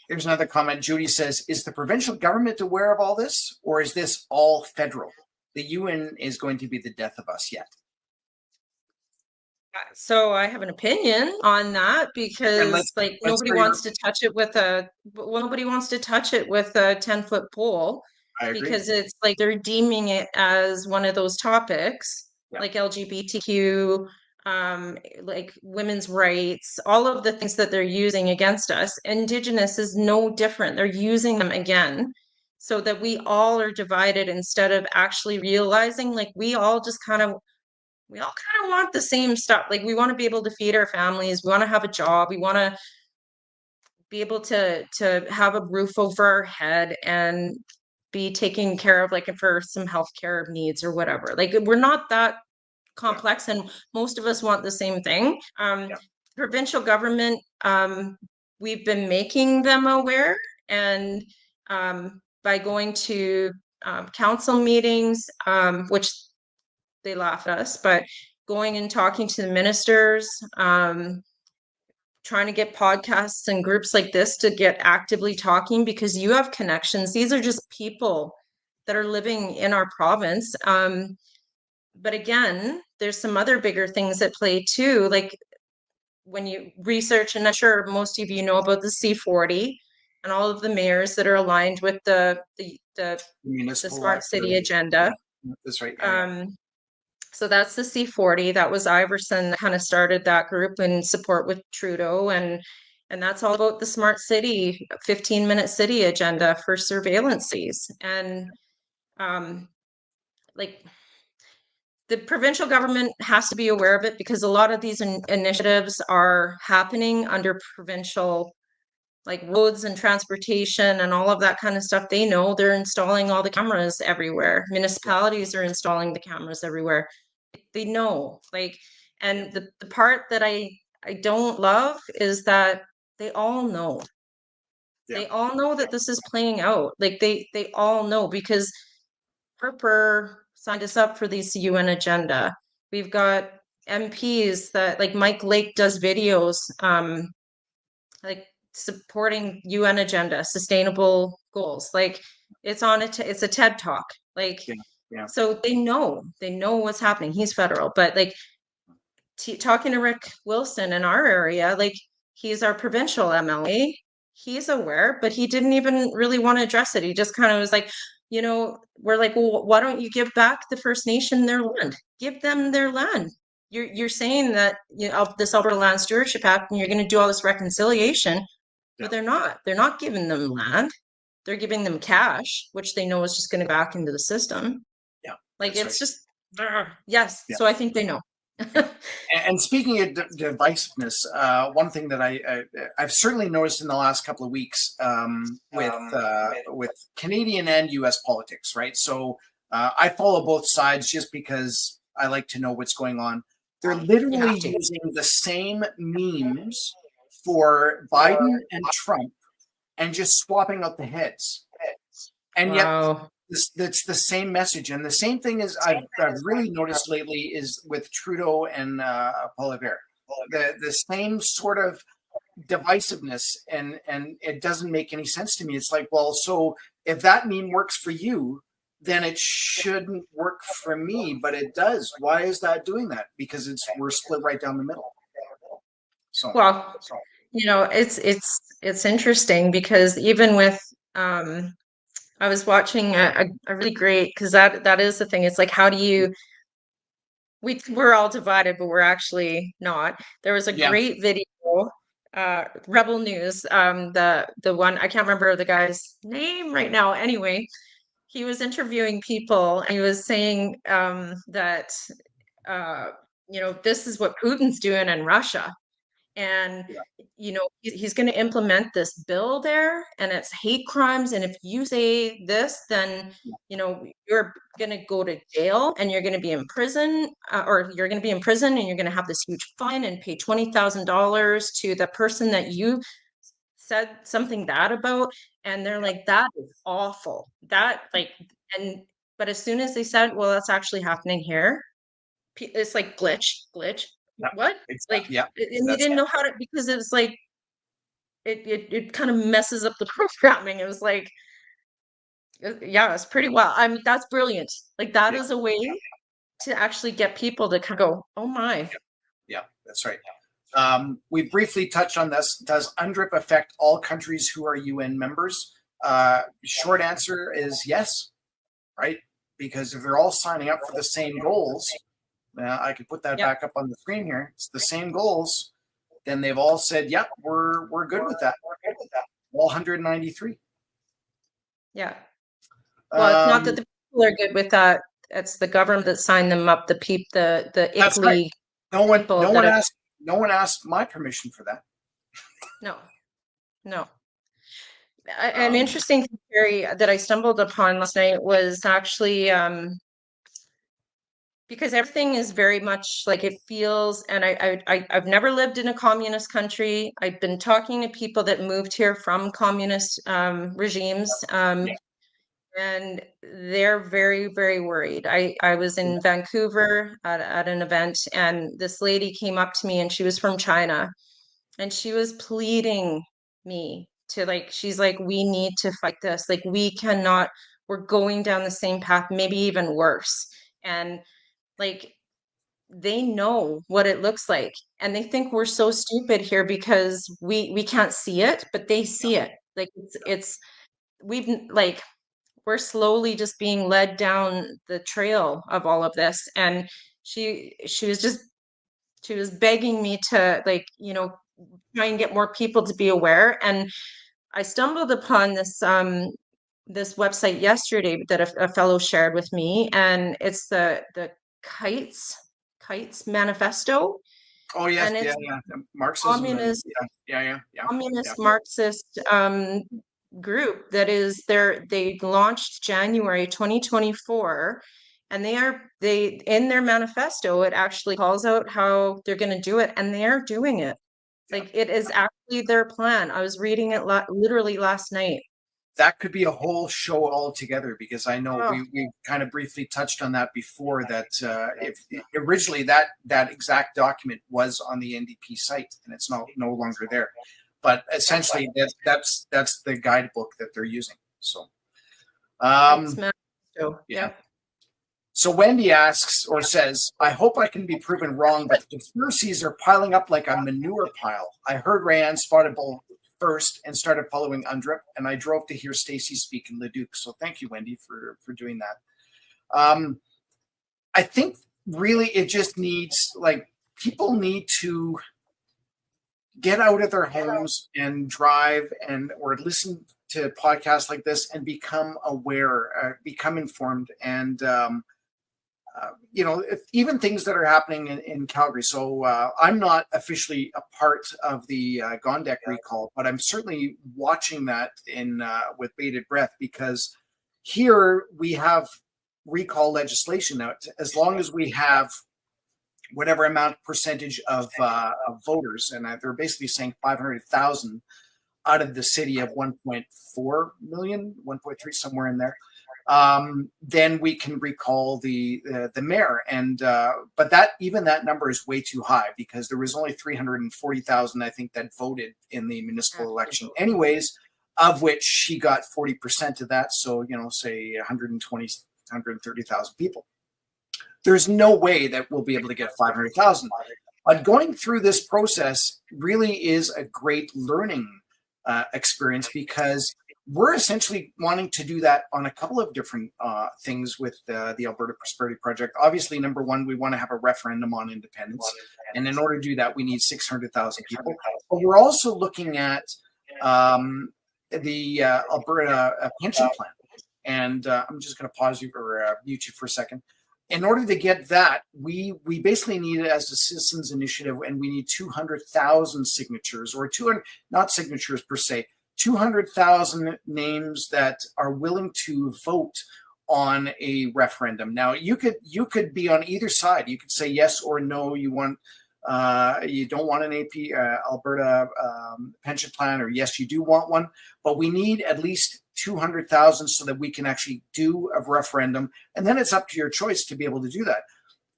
Here's another comment. Judy says, is the provincial government aware of all this, or is this all federal? The UN is going to be the death of us yet.
So I have an opinion on that
And
because
let's hear your.
nobody wants to touch it with a 10-foot pole
I agree.
because it's like they're deeming it as one of those topics
Yeah.
like LGBTQ, like women's rights, all of the things that they're using against us. Indigenous is no different. They're using them again so that we all are divided instead of actually realizing like we all kind of want the same stuff. Like we want to be able to feed our families. We want to have a job. We want to be able to have a roof over our head and be taken care of, like for some healthcare needs or whatever. Like we're not that
Yeah.
complex, and most of us want the same thing.
Yeah.
Provincial government we've been making them aware, and by going to council meetings, which they laugh at us, but going and talking to the ministers, trying to get podcasts and groups like this to get actively talking, because you have connections. These are just people that are living in our province. But again, there's some other bigger things at play too. Like when you research, and I'm sure most of you know about the C40 and all of the mayors that are aligned with the
Municipal
smart city agenda.
Yeah, that's right.
So that's the C40. That was Iverson that kind of started that group in support with Trudeau, and that's all about the smart city, 15-minute city agenda for surveillances. And like the provincial government has to be aware of it, because a lot of these initiatives are happening under provincial, like roads and transportation and all of that kind of stuff. They know they're installing all the cameras everywhere. Municipalities are installing the cameras everywhere. They know, like, and the part that I don't love is that they all know. They all know that this is playing out. Like they all know, because Harper signed us up for this UN agenda. We've got MPs that, like Mike Lake does videos, like supporting UN agenda, sustainable goals. Like it's on it's a TED talk. Like, so they know what's happening. He's federal, but like talking to Rick Wilson in our area, like he's our provincial MLA. He's aware, but he didn't even really want to address it. He just kind of was like, we're like, well, why don't you give back the First Nation their land? Give them their land. You're saying that this Alberta Land Stewardship Act, and you're going to do all this reconciliation, but they're not. They're not giving them land. They're giving them cash, which they know is just going to back into the system.
Yeah,
like it's just yes. So I think they know.
And speaking of divisiveness, one thing that I've certainly noticed in the last couple of weeks with Canadian and U.S. politics, right? So I follow both sides just because I like to know what's going on. They're literally using the same memes for Biden and Trump and just swapping out the heads. And yet that's the same message. And the same thing is I've really noticed lately is with Trudeau and Poilievre. The same sort of divisiveness, and it doesn't make any sense to me. It's like, well, so if that meme works for you, then it shouldn't work for me, but it does. Why is that doing that? Because we're split right down the middle. So
well, it's interesting, because even with I was watching a really great, because that is the thing. It's like, how do you we're all divided, but we're actually not. There was a great video, Rebel News, the one, I can't remember the guy's name right now. Anyway, he was interviewing people, and he was saying that this is what Putin's doing in Russia. And he's going to implement this bill there, and it's hate crimes, and if you say this, then you're going to go to jail, and you're going to be in prison, or you're going to be in prison, and you're going to have this huge fine and pay $20,000 to the person that you said something bad about. And they're like, that is awful. That, like, but as soon as they said, well, that's actually happening here, it's like glitch. What? Like, and they didn't know how to, because it's like it kind of messes up the programming. It was like, it's pretty well. I mean, that's brilliant. Like that is a way to actually get people to kind of go, oh my.
Yeah, that's right. We briefly touched on this. Does UNDRIP affect all countries who are UN members? Short answer is yes, right? Because if they're all signing up for the same goals, I can put that back up on the screen here. It's the same goals. Then they've all said, "Yep, we're good with that." All 193.
Yeah. Well, it's not that the people are good with that. It's the government that signed them up. The ICLEI.
Right. No one asked my permission for that. No.
An interesting thing, Kerry, that I stumbled upon last night was actually because everything is very much like it feels, and I've never lived in a communist country. I've been talking to people that moved here from communist regimes, and they're very, very worried. I was in Vancouver at an event, and this lady came up to me, and she was from China, and she was pleading me to, like, she's like, we need to fight this. Like, we cannot, we're going down the same path, maybe even worse. And like, they know what it looks like, and they think we're so stupid here because we can't see it, but they see it. Like, it's we've like, we're slowly just being led down the trail of all of this. And she was just, she was begging me to, like, try and get more people to be aware. And I stumbled upon this website yesterday that a fellow shared with me, and it's the kites kites manifesto,
Oh yes,
and
yeah,
it's
yeah. Marxism and
communist
yeah.
Marxist group that is there. They launched January 2024, and they in their manifesto, it actually calls out how they're going to do it, and they are doing it.
Yeah.
Like, it is actually their plan. I was reading it literally last night.
That could be a whole show altogether, because I know
Oh,
we kind of briefly touched on that before, that if originally that exact document was on the NDP site, and it's no longer there, but essentially that's the guidebook that they're using. So
it's
um
manifesto.
yeah.
Yep.
So Wendy asks, or says, I hope I can be proven wrong, but the conspiracies are piling up like a manure pile. I heard Rayanne spotted Bull first and started following UNDRIP, and I drove to hear Stacy speak in Leduc. So thank you, Wendy, for doing that. I think really it just needs, like, people need to get out of their homes and drive and or listen to podcasts like this and become aware, become informed, and even things that are happening in Calgary. So I'm not officially a part of the Gondek recall, but I'm certainly watching that in with bated breath, because here we have recall legislation out. As long as we have whatever amount percentage of voters, and they're basically saying 500,000 out of the city of 1.4 million, 1.3, somewhere in there, then we can recall the mayor. And but that number is way too high, because there was only 340,000, I think, that voted in the municipal election anyways, of which she got 40% of that. So say 120, 130,000 people. There's no way that we'll be able to get 500,000. But going through this process really is a great learning experience, because we're essentially wanting to do that on a couple of different things with the Alberta Prosperity Project. Obviously, number one, we want to have a referendum on independence. And in order to do that, we need 600,000 people. But we're also looking at the Alberta pension plan. And I'm just going to pause you or mute you for a second. In order to get that, we basically need it as a citizens initiative, and we need 200,000 signatures, or 200, not signatures per se, 200,000 names that are willing to vote on a referendum. Now, you could be on either side. You could say yes or no. You don't want an AP Alberta pension plan, or yes, you do want one. But we need at least 200,000 so that we can actually do a referendum, and then it's up to your choice to be able to do that.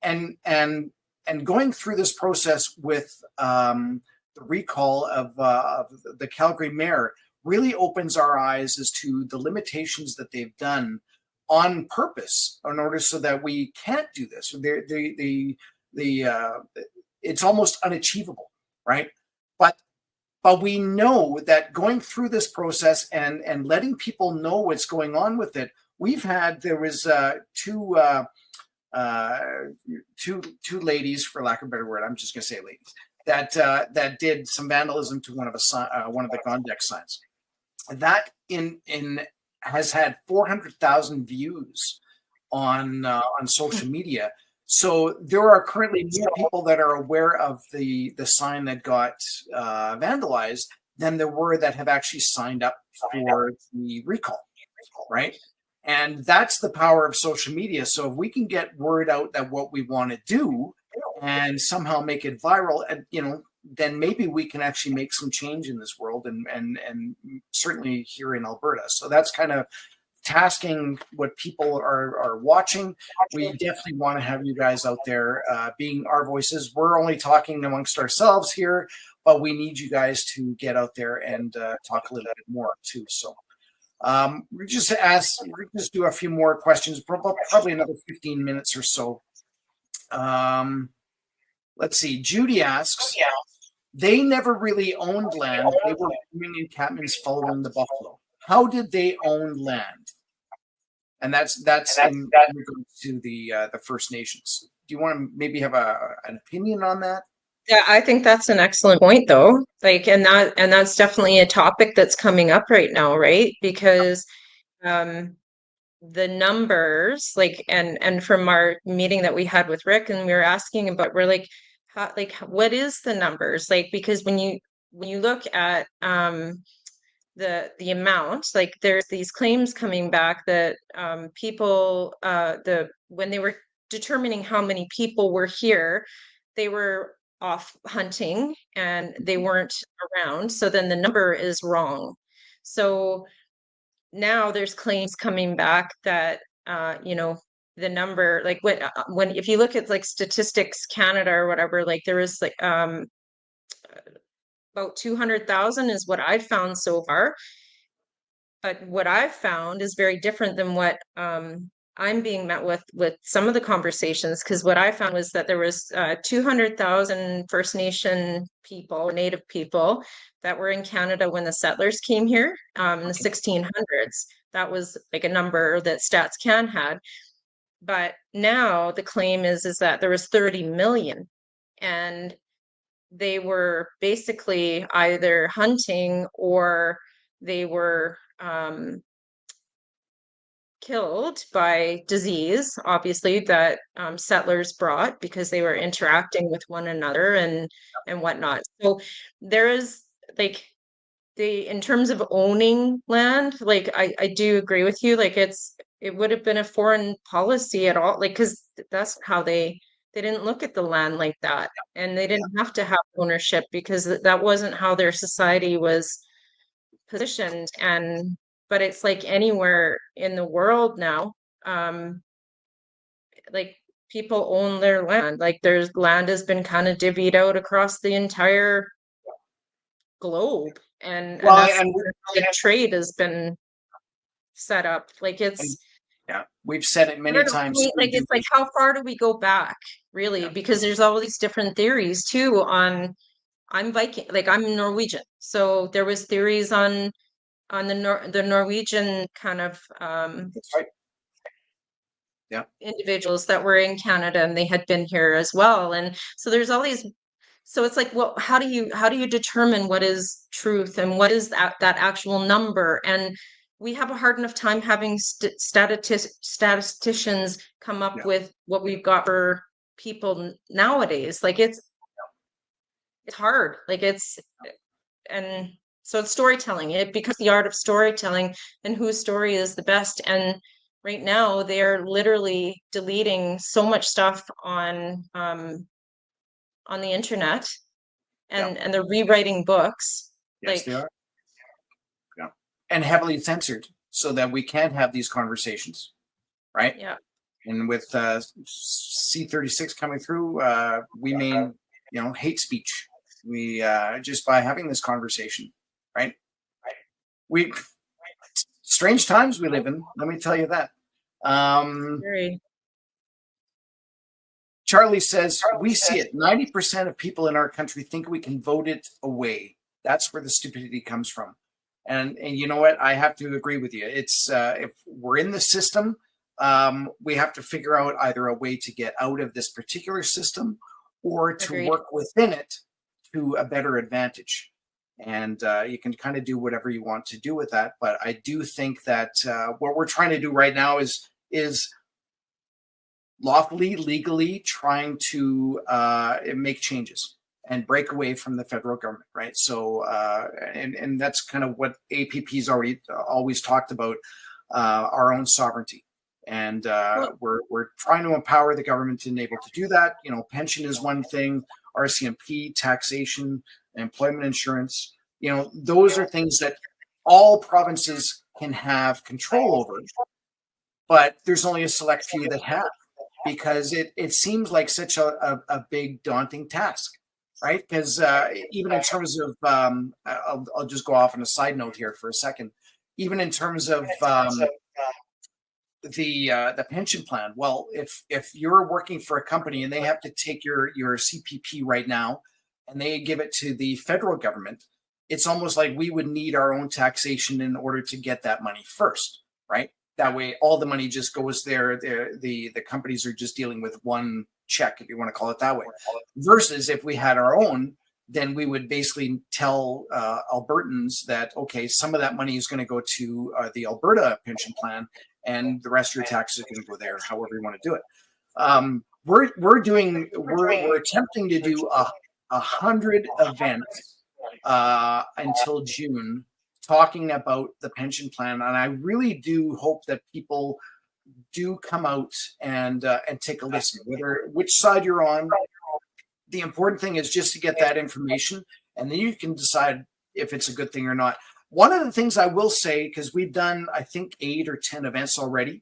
And going through this process with the recall of the Calgary mayor really opens our eyes as to the limitations that they've done on purpose in order so that we can't do this. It's almost unachievable, right? But we know that going through this process and letting people know what's going on with it, there was two ladies, for lack of a better word, I'm just going to say ladies, that did some vandalism to one of the Gondek signs. That has had 400,000 views on social media. So there are currently more people that are aware of the sign that got vandalized than there were that have actually signed up for the recall, right? And that's the power of social media. So if we can get word out that what we want to do and somehow make it viral, and then maybe we can actually make some change in this world, and certainly here in Alberta. So that's kind of tasking what people are watching. We definitely want to have you guys out there being our voices. We're only talking amongst ourselves here, but we need you guys to get out there and talk a little bit more too. So we just do a few more questions, probably another 15 minutes or so. Let's see. Judy asks, they never really owned land. They were roaming encampments following the buffalo. How did they own land? And that's in regards to the First Nations. Do you want to maybe have an opinion on that?
Yeah, I think that's an excellent point, though. Like, and that's definitely a topic that's coming up right now, right? Because the numbers, like, and from our meeting that we had with Rick, and we were asking about, we're like, how, like, what is the numbers? Like, because when you look at the amount, like, there's these claims coming back that people when they were determining how many people were here, they were off hunting and they weren't around, so then the number is wrong. So now there's claims coming back that the number, like, when if you look at like Statistics Canada or whatever, like there is like about 200,000 is what I've found so far. But what I've found is very different than what I'm being met with some of the conversations, because what I found was that there was 200,000 First Nation people, Native people, that were in Canada when the settlers came here in the 1600s. That was like a number that Stats Can had. But now the claim is that there was 30 million, and they were basically either hunting or they were killed by disease, obviously, that settlers brought because they were interacting with one another and whatnot. So there is, like, in terms of owning land, like, I do agree with you. Like, it would have been a foreign policy at all, like, because that's how they didn't look at the land like that, and they didn't have to have ownership because that wasn't how their society was positioned. But it's like anywhere in the world now, like, people own their land. Like, there's land has been kind of divvied out across the entire globe, and that's how the trade has been set up. Like, it's
we've said it many times.
Like, it's like, how far do we go back, really? Because there's all these different theories too on. I'm Viking, like, I'm Norwegian, so there was theories on the Norwegian kind of
That's right.
individuals that were in Canada, and they had been here as well. And so there's all these, so it's like, well, how do you determine what is truth and what is that actual number? And we have a hard enough time having statisticians come up with what we've got for people nowadays. Like, it's hard. Like, and so it's storytelling. It becomes the art of storytelling and whose story is the best. And right now they're literally deleting so much stuff on the internet, and they're rewriting books.
Yes, they are. Yeah. And heavily censored so that we can't have these conversations. Right?
Yeah.
And with C-36 coming through, we mean, hate speech. We just by having this conversation, right? We strange times we live in. Let me tell you that. Charlie says, we see it. 90% of people in our country think we can vote it away. That's where the stupidity comes from. And you know what? I have to agree with you. It's if we're in the system, we have to figure out either a way to get out of this particular system or to work within it to a better advantage. And you can kind of do whatever you want to do with that. But I do think that what we're trying to do right now is lawfully, legally trying to make changes and break away from the federal government, right? So, and that's kind of what APP's always talked about. our own sovereignty. And we're trying to empower the government to enable to do that. You know, pension is one thing, RCMP, taxation, employment insurance. You know, those are things that all provinces can have control over, but there's only a select few that have, because it seems like such a big daunting task, right? Because even in terms of, I'll just go off on a side note here for a second. Even in terms of the pension plan, well, if you're working for a company and they have to take your CPP right now, and they give it to the federal government, it's almost like we would need our own taxation in order to get that money first, right? That way, all the money just goes there. The companies are just dealing with one check, if you want to call it that way. Versus if we had our own, then we would basically tell Albertans that, okay, some of that money is going to go to the Alberta pension plan, and the rest of your taxes are going to go there, however you want to do it. We're attempting to do 100 events until June, talking about the pension plan, and I really do hope that people do come out and take a listen, which side you're on. The important thing is just to get that information, and then you can decide if it's a good thing or not. One of the things I will say, because we've done, I think, 8 or 10 events already,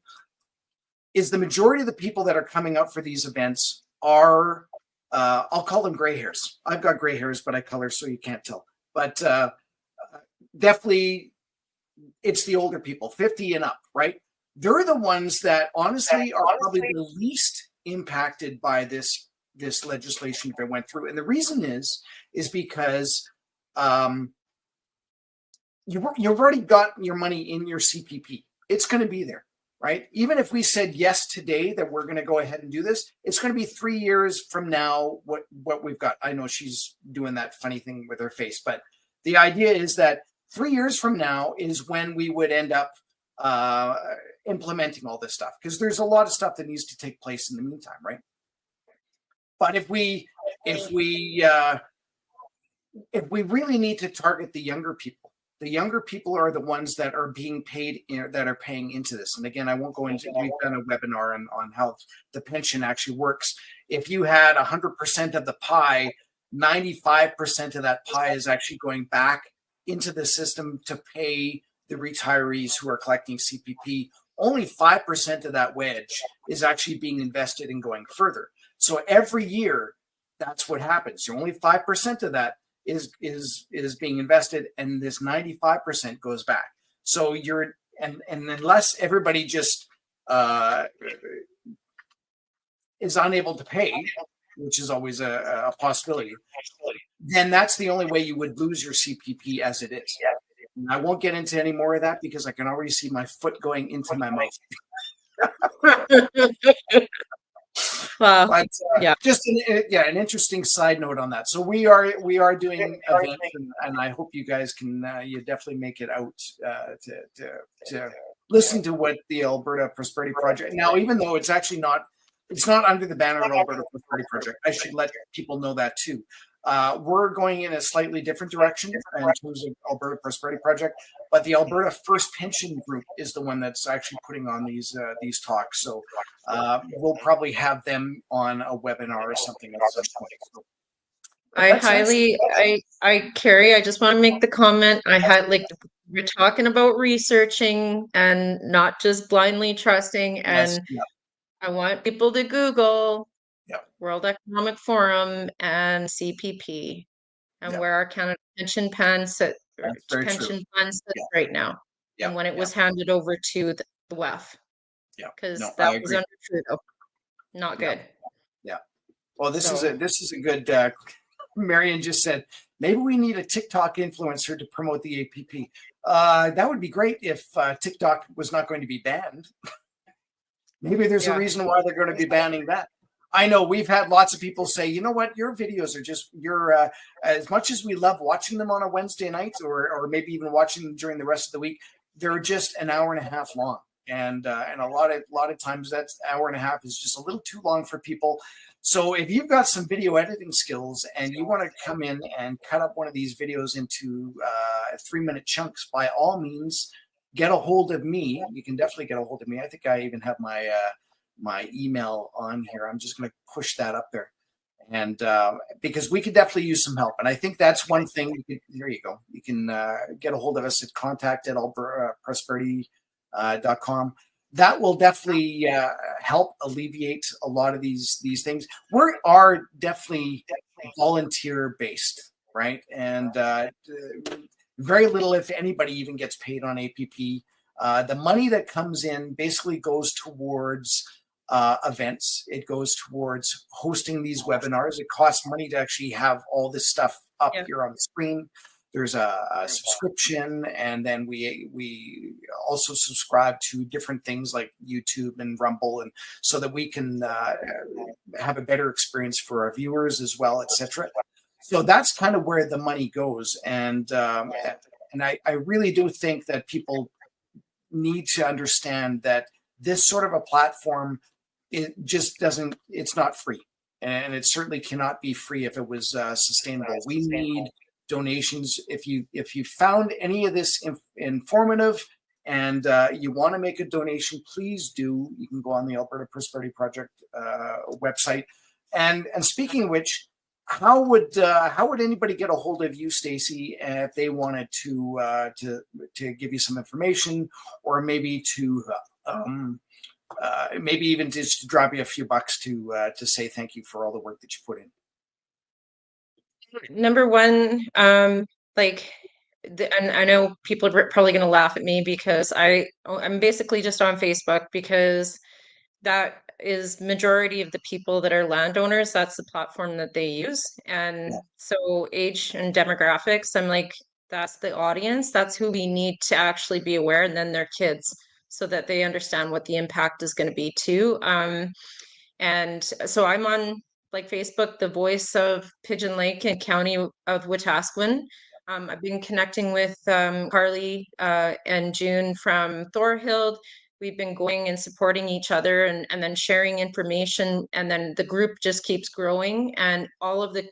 is the majority of the people that are coming out for these events are, I'll call them gray hairs. I've got gray hairs, but I color so you can't tell. But definitely, it's the older people, 50 and up, right? They're the ones that honestly are probably the least impacted by this legislation that went through. And the reason is because you've already got your money in your CPP. It's going to be there, right? Even if we said yes today that we're going to go ahead and do this, it's going to be 3 years from now what we've got. I know she's doing that funny thing with her face, but the idea is that 3 years from now is when we would end up implementing all this stuff, because there's a lot of stuff that needs to take place in the meantime, right? But if we really need to target the younger people are the ones that are being paid, that are paying into this. And again, I won't go into, we've done a webinar on how the pension actually works. If you had 100% of the pie, 95% of that pie is actually going back into the system to pay the retirees who are collecting CPP. Only 5% of that wedge is actually being invested in going further. So every year, that's what happens. Only 5% of that is being invested, and this 95% goes back. So and unless everybody just is unable to pay, which is always a possibility, then that's the only way you would lose your CPP as it is. And I won't get into any more of that because I can already see my foot going into my mouth.
Wow.
But just an interesting side note on that. So we are doing events, and I hope you guys can you definitely make it out to listen to what the Alberta Prosperity Project. Now, even though it's actually not under the banner of Alberta Prosperity Project, I should let people know that too. We're going in a slightly different direction in terms of Alberta Prosperity Project, but the Alberta First Pension Group is the one that's actually putting on these talks. So we'll probably have them on a webinar or something at some point. So,
Kerry, I just want to make the comment. We're talking about researching and not just blindly trusting. And I want people to Google World Economic Forum and CPP and where our Canada pension plan sits right now, and when it was handed over to the WEF. Because that was under Trudeau. Not good.
Well, this is a good. Marion just said maybe we need a TikTok influencer to promote the APP. That would be great if TikTok was not going to be banned. Maybe there's a reason why they're going to be banning that. I know we've had lots of people say, you know what, your videos are just, as much as we love watching them on a Wednesday night or maybe even watching them during the rest of the week, they're just an hour and a half long. And a lot of times that hour and a half is just a little too long for people. So if you've got some video editing skills and you want to come in and cut up one of these videos into 3-minute chunks, by all means, get a hold of me, you can definitely get a hold of me. I think I even have my my email on here. I'm just going to push that up there, and because we could definitely use some help. And I think that's one thing. There you go. You can get a hold of us at contact@albertaprosperity.com. That will definitely help alleviate a lot of these things. We are definitely volunteer based, right? And very little, if anybody, even gets paid on APP. The money that comes in basically goes towards events. It goes towards hosting these webinars. It costs money to actually have all this stuff up here on the screen. There's a subscription, and then we also subscribe to different things like YouTube and Rumble, and so that we can have a better experience for our viewers as well, etc. So that's kind of where the money goes, and I really do think that people need to understand that this sort of a platform, it just doesn't. It's not free, and it certainly cannot be free if it was sustainable. We need donations. If you found any of this informative and you want to make a donation, please do. You can go on the Alberta Prosperity Project website. And speaking of which, how would anybody get a hold of you, Stacy, if they wanted to give you some information, or maybe to maybe even just to drop you a few bucks to say thank you for all the work that you put in?
Number one, like, and I know people are probably going to laugh at me because I'm basically just on Facebook, because that is majority of the people that are landowners. That's the platform that they use. And so age and demographics, I'm like, that's the audience. That's who we need to actually be aware, and then their kids, so that they understand what the impact is going to be too. And so I'm on like Facebook, the voice of Pigeon Lake and County of Wetaskiwin. I've been connecting with Carly and June from Thorhild. We've been going and supporting each other, and then sharing information, and then the group just keeps growing, and all of the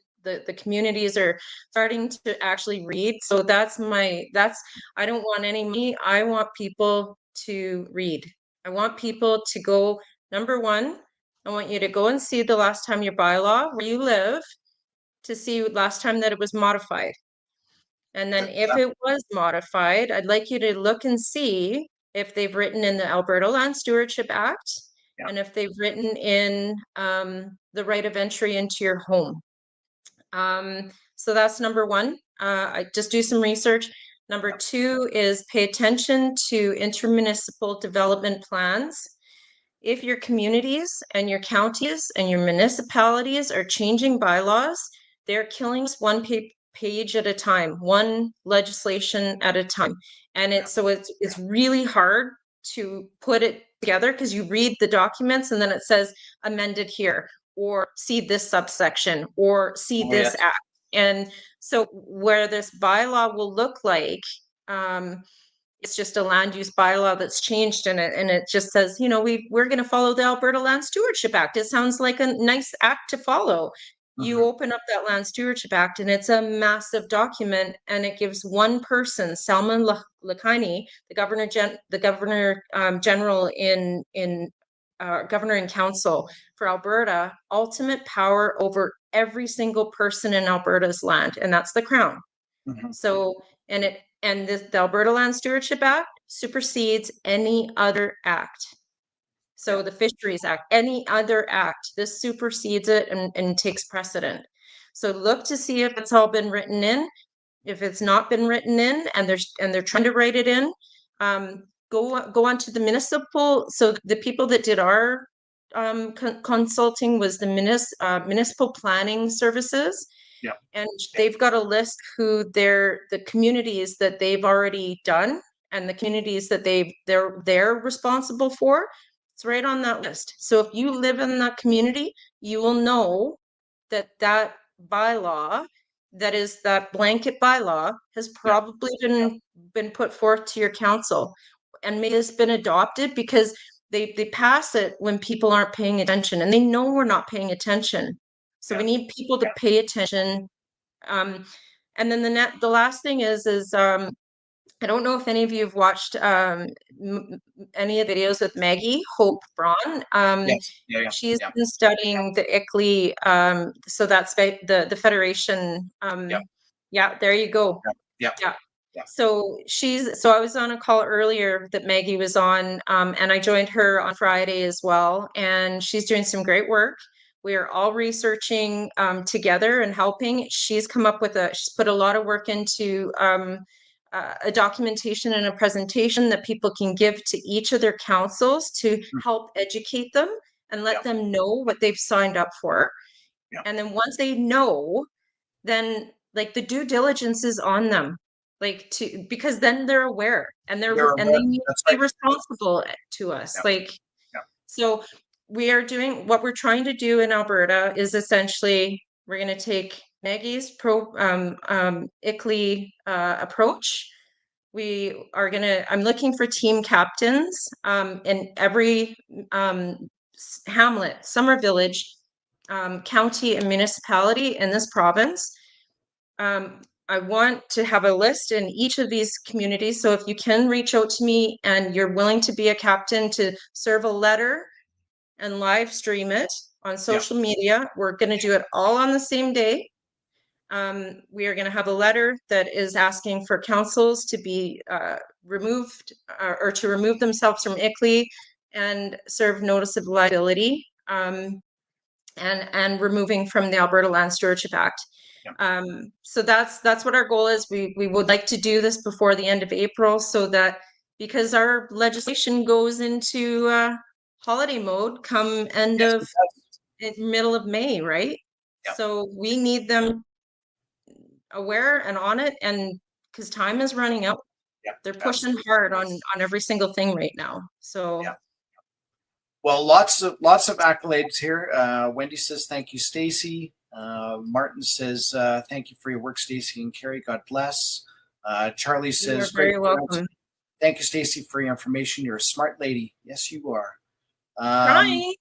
communities are starting to actually read. So I don't want any money. I want people to read. I want people to go, number one, I want you to go and see the last time your bylaw where you live, to see last time that it was modified. And then if it was modified, I'd like you to look and see if they've written in the Alberta Land Stewardship Act, and if they've written in the right of entry into your home. So that's number one. I just do some research. Number two is pay attention to intermunicipal development plans. If your communities and your counties and your municipalities are changing bylaws, they're killing us one page at a time, one legislation at a time. And it's really hard to put it together, because you read the documents and then it says amended here, or see this subsection, or see this act. And so where this bylaw will look like, it's just a land use bylaw that's changed in it, and it just says, we're going to follow the Alberta Land Stewardship Act. It sounds like a nice act to follow. You open up that Land Stewardship Act, and it's a massive document, and it gives one person, Salman Lakhani, the governor general in governor and council for Alberta, ultimate power over every single person in Alberta's land, and that's the Crown. So, and the Alberta Land Stewardship Act supersedes any other act. So the Fisheries Act, any other act, this supersedes it and takes precedent. So look to see if it's all been written in. If it's not been written in, and they're trying to write it in, go on to the municipal. So the people that did our consulting was the municipal planning services. And they've got a list who the communities that they've already done, and the communities that they're responsible for. It's right on that list. So if you live in that community, you will know that bylaw, that is that blanket bylaw, has probably been put forth to your council, and maybe it's been adopted, because they pass it when people aren't paying attention, and they know we're not paying attention. So we need people to pay attention. And then the last thing is I don't know if any of you have watched any of the videos with Maggie Hope Braun.
Yes. Yeah.
She's
Yeah.
been studying the ICLEI, so that's the Federation.
Yeah.
Yeah, there you go.
Yeah.
Yeah.
Yeah.
So I was on a call earlier that Maggie was on, and I joined her on Friday as well, and she's doing some great work. We are all researching together and helping. She's put a lot of work into a documentation and a presentation that people can give to each of their councils to
Mm.
help educate them and let
Yeah.
them know what they've signed up for.
Yeah.
And then once they know, then like the due diligence is on them, like because then they're aware and
They're
and they
aware.
need
That's
to be
right.
responsible to us.
Yeah.
Like,
Yeah.
so we are doing what we're trying to do in Alberta is essentially we're going to take Maggie's ICLEI approach. I'm looking for team captains in every hamlet, summer village, county, and municipality in this province. I want to have a list in each of these communities. So if you can reach out to me and you're willing to be a captain to serve a letter and live stream it on social media, we're going to do it all on the same day. We are going to have a letter that is asking for councils to be removed or to remove themselves from ICLEI and serve notice of liability and removing from the Alberta Land Stewardship Act. So that's what our goal is. We would like to do this before the end of April so that because our legislation goes into holiday mode come middle of May, right?
Yeah.
So we need them aware and on it, and because time is running out.
Yeah.
They're pushing hard on every single thing right now. So
yeah. Well, lots of accolades here. Wendy says thank you, Stacy. Martin says thank you for your work, Stacy and Kerry. God bless. Charlie says
you're very welcome.
Thank you, Stacy, for your information. You're a smart lady. Yes, you are.
Trying.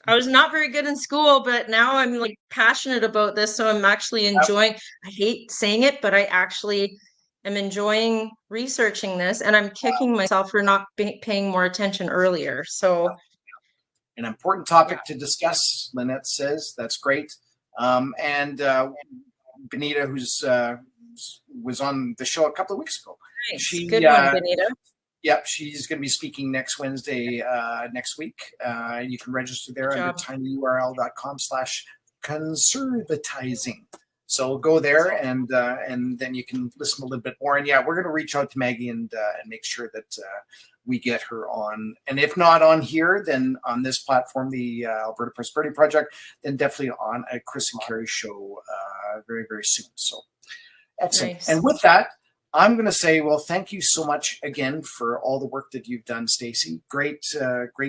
I was not very good in school, but now I'm like passionate about this, so I'm actually enjoying. I hate saying it, but I actually am enjoying researching this, and I'm kicking myself for not paying more attention earlier. So,
an important topic to discuss, Lynette says. That's great. And Benita, who's was on the show a couple of weeks ago.
Nice. Good one, Benita.
Yep, she's going to be speaking next Wednesday, next week. You can register there under tinyurl.com/conservatizing. So go there and then you can listen a little bit more. And yeah, we're going to reach out to Maggie and make sure that we get her on. And if not on here, then on this platform, the Alberta Prosperity Project, then definitely on a Chris and Kerry show very, very soon. So excellent. Nice. And with that, I'm going to say, well, thank you so much again for all the work that you've done, Stacy. Great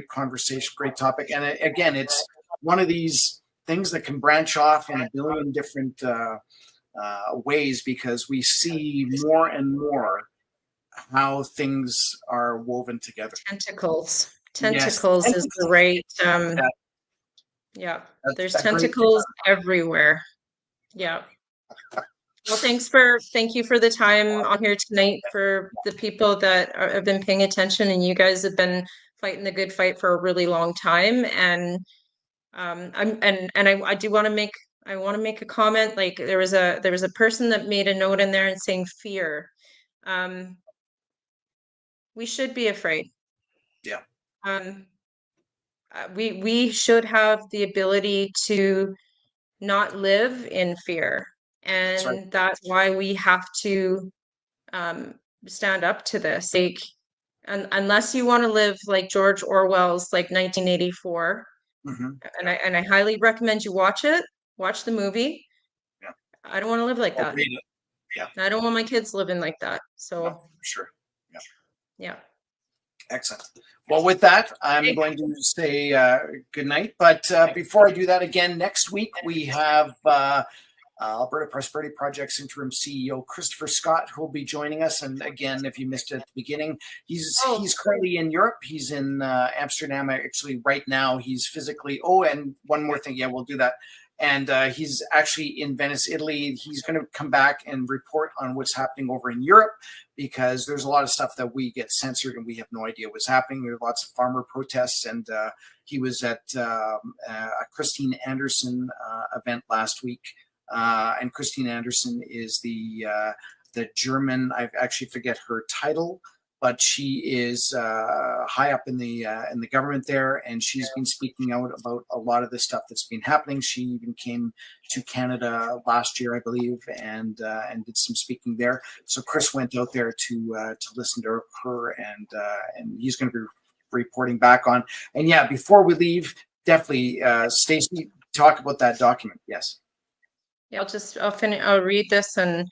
conversation, great topic. And again, it's one of these things that can branch off in a billion different ways because we see more and more how things are woven together.
Tentacles yes. Is the right. Yeah, there's tentacles everywhere. Yeah. Well, thank you for the time on here tonight for the people that have been paying attention, and you guys have been fighting the good fight for a really long time. And I do want to make a comment. Like there was a person that made a note in there and saying fear. We should be afraid.
Yeah.
We should have the ability to not live in fear. And that's why we have to stand up to this. Like, unless you want to live like George Orwell's like 1984, and I highly recommend you watch the movie.
Yeah.
I don't want to live like that.
Yeah.
I don't want my kids living like that. So
no, sure. Yeah.
Yeah.
Excellent. Well, with that, I'm going to say good night. But before I do that, again, next week we have Alberta Prosperity Project's interim CEO, Christopher Scott, who will be joining us. And again, if you missed it at the beginning, he's currently in Europe. He's in Amsterdam, actually, right now. He's physically, and one more thing. Yeah, we'll do that. and he's actually in Venice, Italy. He's going to come back and report on what's happening over in Europe, because there's a lot of stuff that we get censored and we have no idea what's happening. There's lots of farmer protests, and he was at a Christine Anderson event last week. And Christine Anderson is the German, I actually forget her title, but she is high up in the government there, and she's been speaking out about a lot of the stuff that's been happening. She even came to Canada last year, I believe, and did some speaking there. So Chris went out there to listen to her, and he's going to be reporting back on. And yeah, before we leave, definitely, Stacy, talk about that document. Yes.
Yeah, I'll read this. And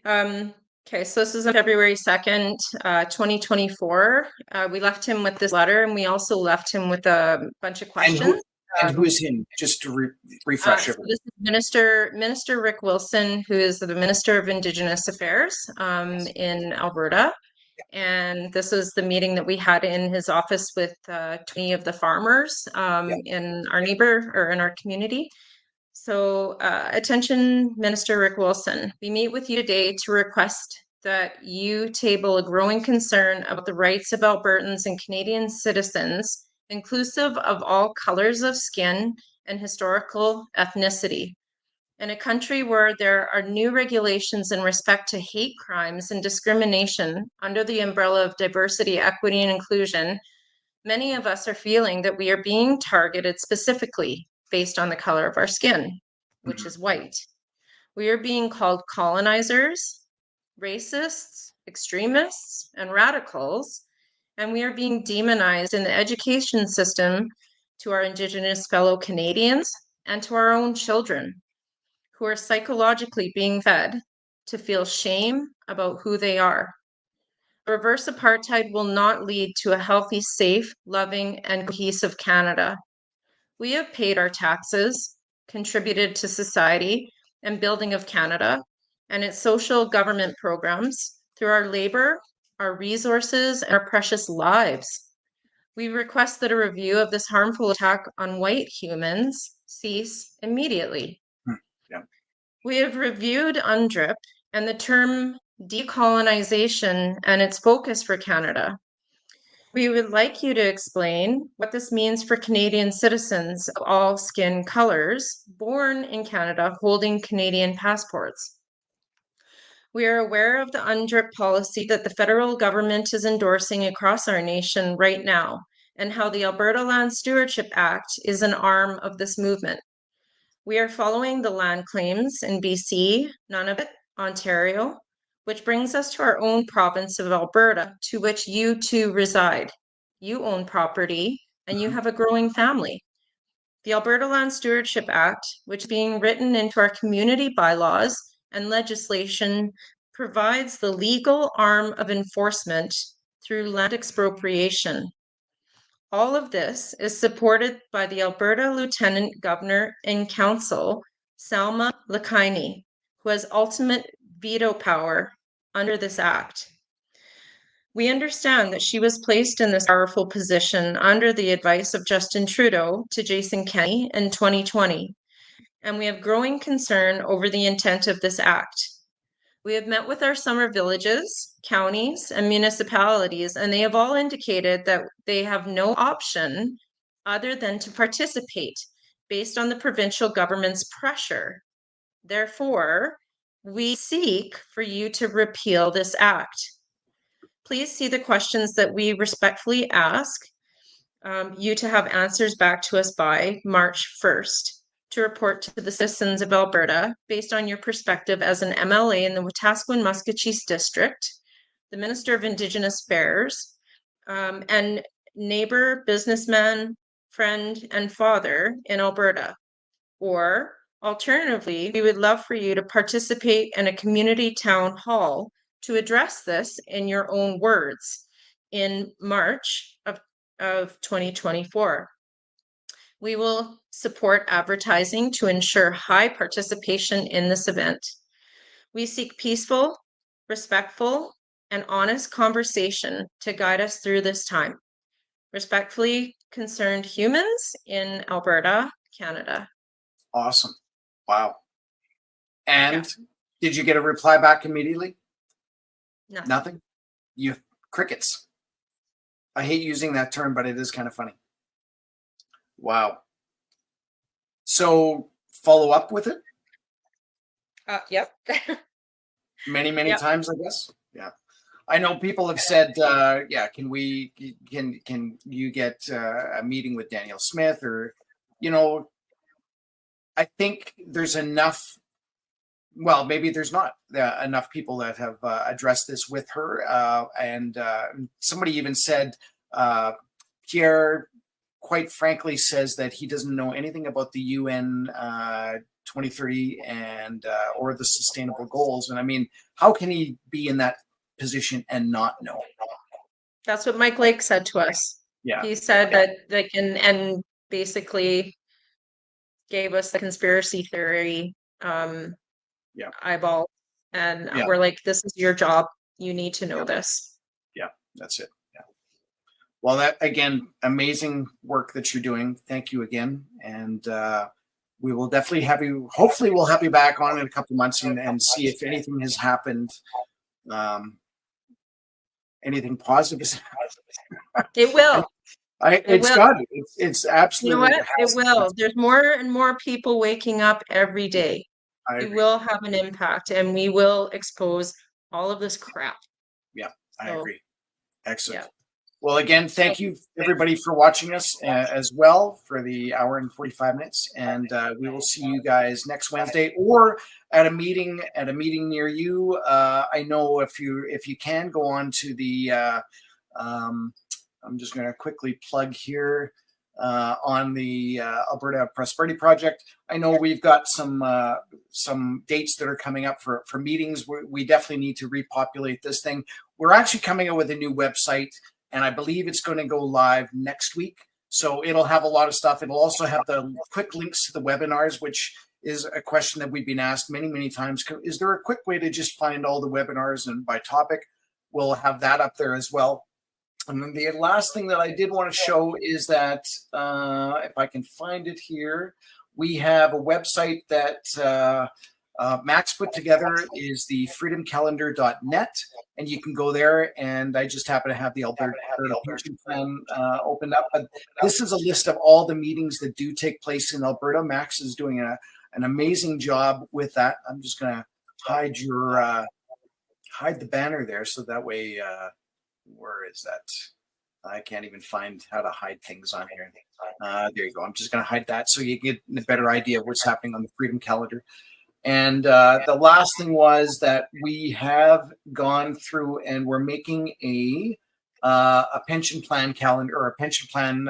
okay, so this is on February 2nd, 2024. We left him with this letter, and we also left him with a bunch of questions.
And who is him? Just to refresh
so this is Minister Rick Wilson, who is the Minister of Indigenous Affairs in Alberta. And this is the meeting that we had in his office with 20 of the farmers in our in our community. So attention, Minister Rick Wilson, we meet with you today to request that you table a growing concern about the rights of Albertans and Canadian citizens, inclusive of all colors of skin and historical ethnicity. In a country where there are new regulations in respect to hate crimes and discrimination under the umbrella of diversity, equity, and inclusion, many of us are feeling that we are being targeted specifically based on the color of our skin, which is white. We are being called colonizers, racists, extremists, and radicals, and we are being demonized in the education system to our Indigenous fellow Canadians and to our own children, who are psychologically being fed to feel shame about who they are. Reverse apartheid will not lead to a healthy, safe, loving, and cohesive Canada. We have paid our taxes, contributed to society and building of Canada and its social government programs through our labor, our resources, and our precious lives. We request that a review of this harmful attack on white humans cease immediately.
Yeah.
We have reviewed UNDRIP and the term decolonization and its focus for Canada. We would like you to explain what this means for Canadian citizens of all skin colors born in Canada holding Canadian passports. We are aware of the UNDRIP policy that the federal government is endorsing across our nation right now, and how the Alberta Land Stewardship Act is an arm of this movement. We are following the land claims in BC, Nunavut, Ontario, which brings us to our own province of Alberta, to which you too reside. You own property and you have a growing family. The Alberta Land Stewardship Act, which is being written into our community bylaws and legislation, provides the legal arm of enforcement through land expropriation. All of this is supported by the Alberta Lieutenant Governor in Council, Salma Lakini, who has ultimate veto power under this act. We understand that she was placed in this powerful position under the advice of Justin Trudeau to Jason Kenney in 2020, and we have growing concern over the intent of this act. We have met with our summer villages, counties, and municipalities, and they have all indicated that they have no option other than to participate based on the provincial government's pressure. Therefore, we seek for you to repeal this act. Please see the questions that we respectfully ask you to have answers back to us by March 1st. To report to the citizens of Alberta based on your perspective as an MLA in the Wetaskiwin-Muskogee District, the Minister of Indigenous Affairs, and neighbor, businessman, friend, and father in Alberta. Or alternatively, we would love for you to participate in a community town hall to address this in your own words in March of 2024. We will support advertising to ensure high participation in this event. We seek peaceful, respectful, and honest conversation to guide us through this time. Respectfully concerned humans in Alberta, Canada.
Awesome. Wow. And did you get a reply back immediately?
Nothing.
Nothing? You crickets. I hate using that term, but it is kind of funny. Wow. So follow up with it?
Yep.
Many
Yep.
times, I guess. Yeah. I know people have said, can you get a meeting with Daniel Smith, or, I think there's enough. Well, maybe there's not enough people that have addressed this with her. And somebody even said, Pierre, quite frankly, says that he doesn't know anything about the UN 2030 and or the sustainable goals. And I mean, how can he be in that position and not know?
That's what Mike Lake said to us.
Yeah.
He said that they can, and basically gave us the conspiracy theory eyeball. And we're like, this is your job. You need to know this.
Yeah, that's it. Yeah. Well, that, again, amazing work that you're doing. Thank you again. And we will definitely have you, hopefully we'll have you back on in a couple of months and see if anything has happened. Anything positive.
It will.
It's absolutely.
You know what? It will. There's more and more people waking up every day. It will have an impact, and we will expose all of this crap.
Yeah, I agree. Excellent. Yeah. Well, again, thank you everybody for watching us as well for the hour and 45 minutes. And we will see you guys next Wednesday or at a meeting near you. I know if you can go on to the, I'm just going to quickly plug here on the Alberta Prosperity Project. I know we've got some dates that are coming up for meetings. We definitely need to repopulate this thing. We're actually coming up with a new website, and I believe it's going to go live next week. So it'll have a lot of stuff. It'll also have the quick links to the webinars, which is a question that we've been asked many times. Is there a quick way to just find all the webinars and by topic? We'll have that up there as well. And then the last thing that I did want to show is that if I can find it here, we have a website that Max put together, is the freedomcalendar.net, and you can go there. And I just happen to have the Alberta pension plan opened up. But this is a list of all the meetings that do take place in Alberta. Max is doing an amazing job with that. I'm just going to hide the banner there, so that way. Where is that? I can't even find how to hide things on here. There you go. I'm just going to hide that so you get a better idea of what's happening on the Freedom Calendar. And the last thing was that we have gone through and we're making a pension plan calendar, or a pension plan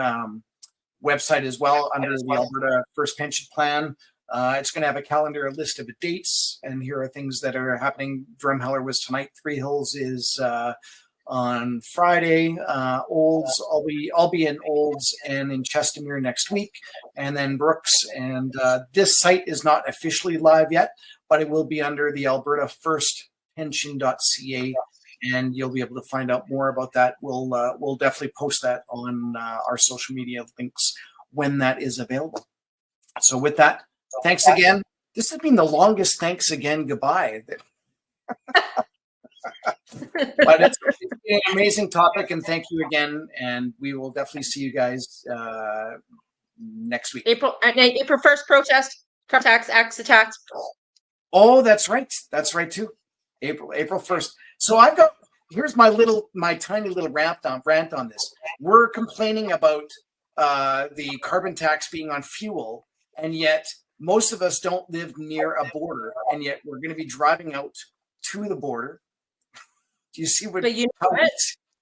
website as well under the Alberta First Pension Plan. It's going to have a calendar, a list of dates, and here are things that are happening. Drumheller was tonight. Three Hills is on Friday. Olds, I'll be in Olds and in Chestermere next week, and then Brooks. And this site is not officially live yet, but it will be under the Alberta First Pension.ca, and you'll be able to find out more about that. We'll definitely post that on our social media links when that is available. So with that, thanks again. This has been the longest thanks again goodbye. But it's been an amazing topic, and thank you again. And we will definitely see you guys next week.
April 1st protest, attacks, axe attacks.
Oh, that's right. That's right too. April 1st. So here's my tiny little rant on this. We're complaining about the carbon tax being on fuel, and yet most of us don't live near a border, and yet we're going to be driving out to the border. Do you see what?
But you know what?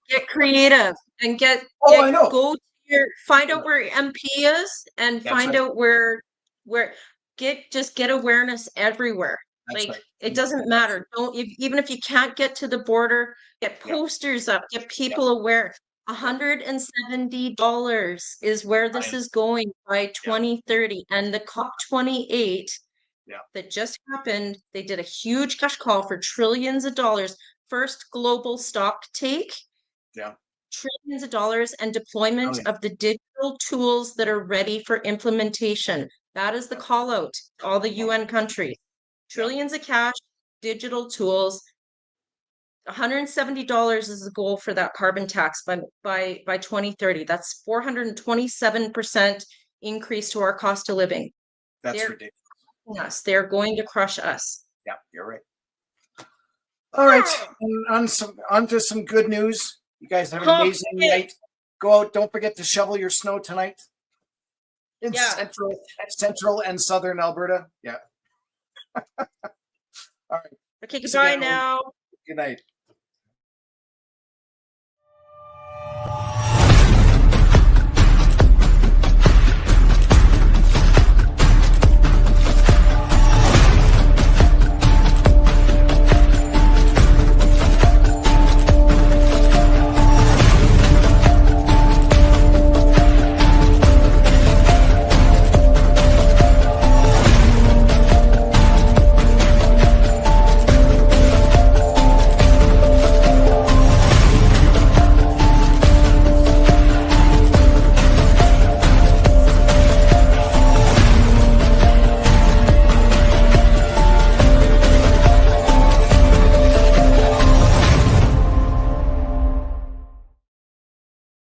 Get creative and
I know.
Go to find out where MP is, and find out where get awareness everywhere. It doesn't matter. Even if you can't get to the border, get posters up, get people aware. $170 is where this is going by 2030, and the COP28 that just happened. They did a huge cash call for trillions of dollars. First global stock take, trillions of dollars, and deployment of the digital tools that are ready for implementation. That is the call out to all the UN countries. Trillions of cash, digital tools. $170 is the goal for that carbon tax by 2030. That's 427% increase to our cost of living.
That's
They're
ridiculous.
us. They're going to crush us.
Yeah, you're right. All right, and on to some good news. You guys have an amazing night. Go out. Don't forget to shovel your snow tonight in central and southern Alberta. Yeah. All right.
Okay, goodbye now.
Good night.